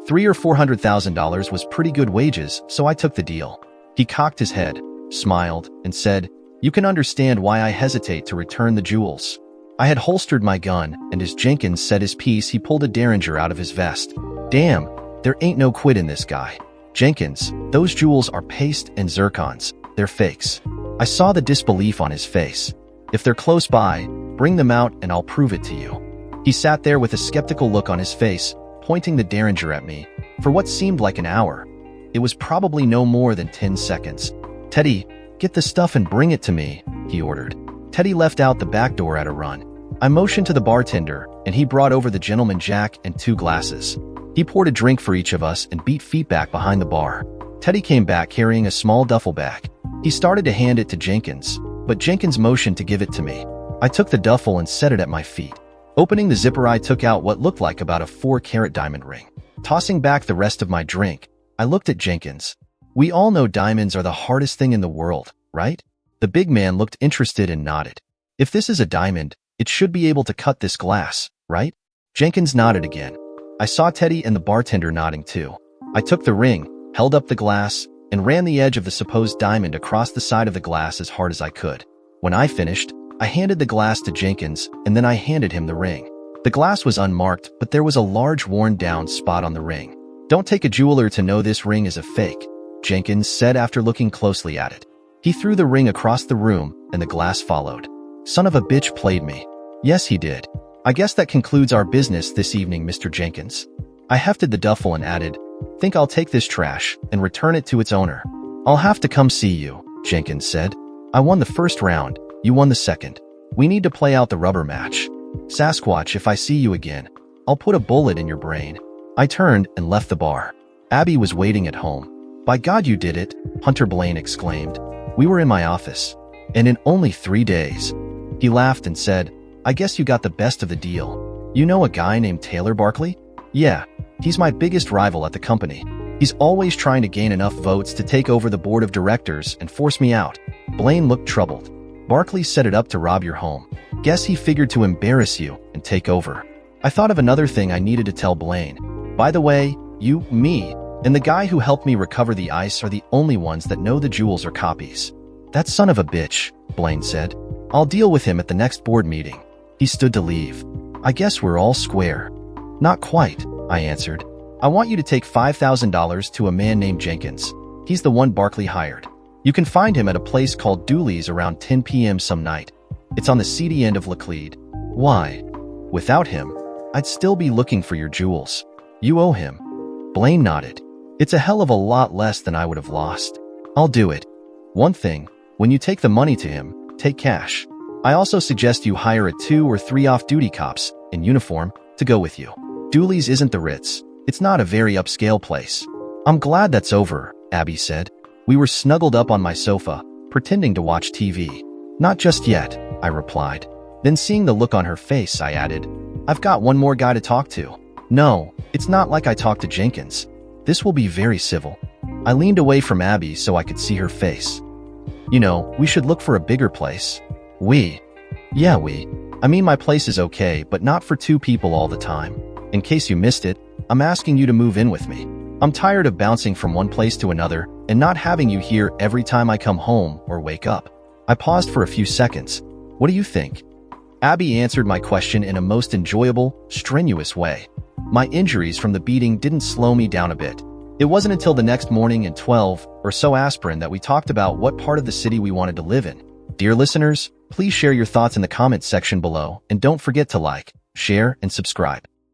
$300,000 or $400,000 was pretty good wages, so I took the deal. He cocked his head, smiled, and said, You can understand why I hesitate to return the jewels. I had holstered my gun, and as Jenkins said his piece, he pulled a Derringer out of his vest. Damn, there ain't no quit in this guy. Jenkins, those jewels are paste and zircons. They're fakes. I saw the disbelief on his face. If they're close by, bring them out and I'll prove it to you. He sat there with a skeptical look on his face, pointing the Derringer at me, for what seemed like an hour. It was probably no more than 10 seconds. Teddy, get the stuff and bring it to me, he ordered. Teddy left out the back door at a run. I motioned to the bartender, and he brought over the gentleman Jack and 2 glasses. He poured a drink for each of us and beat feet back behind the bar. Teddy came back carrying a small duffel bag. He started to hand it to Jenkins, but Jenkins motioned to give it to me. I took the duffel and set it at my feet. Opening the zipper, I took out what looked like about a 4-carat diamond ring. Tossing back the rest of my drink, I looked at Jenkins. We all know diamonds are the hardest thing in the world, right? The big man looked interested and nodded. If this is a diamond, it should be able to cut this glass, right? Jenkins nodded again. I saw Teddy and the bartender nodding too. I took the ring, held up the glass, and ran the edge of the supposed diamond across the side of the glass as hard as I could. When I finished, I handed the glass to Jenkins, and then I handed him the ring. The glass was unmarked, but there was a large worn-down spot on the ring. Don't take a jeweler to know this ring is a fake, Jenkins said after looking closely at it. He threw the ring across the room, and the glass followed. Son of a bitch played me. Yes, he did. I guess that concludes our business this evening, Mr. Jenkins. I hefted the duffel and added, Think I'll take this trash and return it to its owner. I'll have to come see you, Jenkins said. I won the first round, you won the second. We need to play out the rubber match. Sasquatch, if I see you again, I'll put a bullet in your brain. I turned and left the bar. Abby was waiting at home. By God, you did it, Hunter Blaine exclaimed. We were in my office. And in only 3 days. He laughed and said, I guess you got the best of the deal. You know a guy named Taylor Barkley? Yeah, he's my biggest rival at the company. He's always trying to gain enough votes to take over the board of directors and force me out. Blaine looked troubled. Barkley set it up to rob your home. Guess he figured to embarrass you and take over. I thought of another thing I needed to tell Blaine. By the way, you, me, and the guy who helped me recover the ice are the only ones that know the jewels are copies. That son of a bitch, Blaine said. I'll deal with him at the next board meeting. He stood to leave. I guess we're all square. Not quite, I answered. I want you to take $5,000 to a man named Jenkins. He's the one Barkley hired. You can find him at a place called Dooley's around 10 p.m. some night. It's on the seedy end of Laclede. Why? Without him, I'd still be looking for your jewels. You owe him. Blaine nodded. It's a hell of a lot less than I would have lost. I'll do it. One thing, when you take the money to him, take cash. I also suggest you hire a 2 or 3 off-duty cops, in uniform, to go with you. Dooley's isn't the Ritz. It's not a very upscale place. I'm glad that's over, Abby said. We were snuggled up on my sofa, pretending to watch TV. Not just yet, I replied. Then seeing the look on her face, I added, I've got one more guy to talk to. No, it's not like I talked to Jenkins. This will be very civil. I leaned away from Abby so I could see her face. You know, we should look for a bigger place. Yeah, I mean, my place is okay, but not for 2 people all the time. In case you missed it, I'm asking you to move in with me. I'm tired of bouncing from one place to another and not having you here every time I come home or wake up. I paused for a few seconds. What do you think? Abby answered my question in a most enjoyable, strenuous way. My injuries from the beating didn't slow me down a bit. It wasn't until the next morning and 12 or so aspirin that we talked about what part of the city we wanted to live in. Dear listeners, please share your thoughts in the comments section below and don't forget to like, share, and subscribe.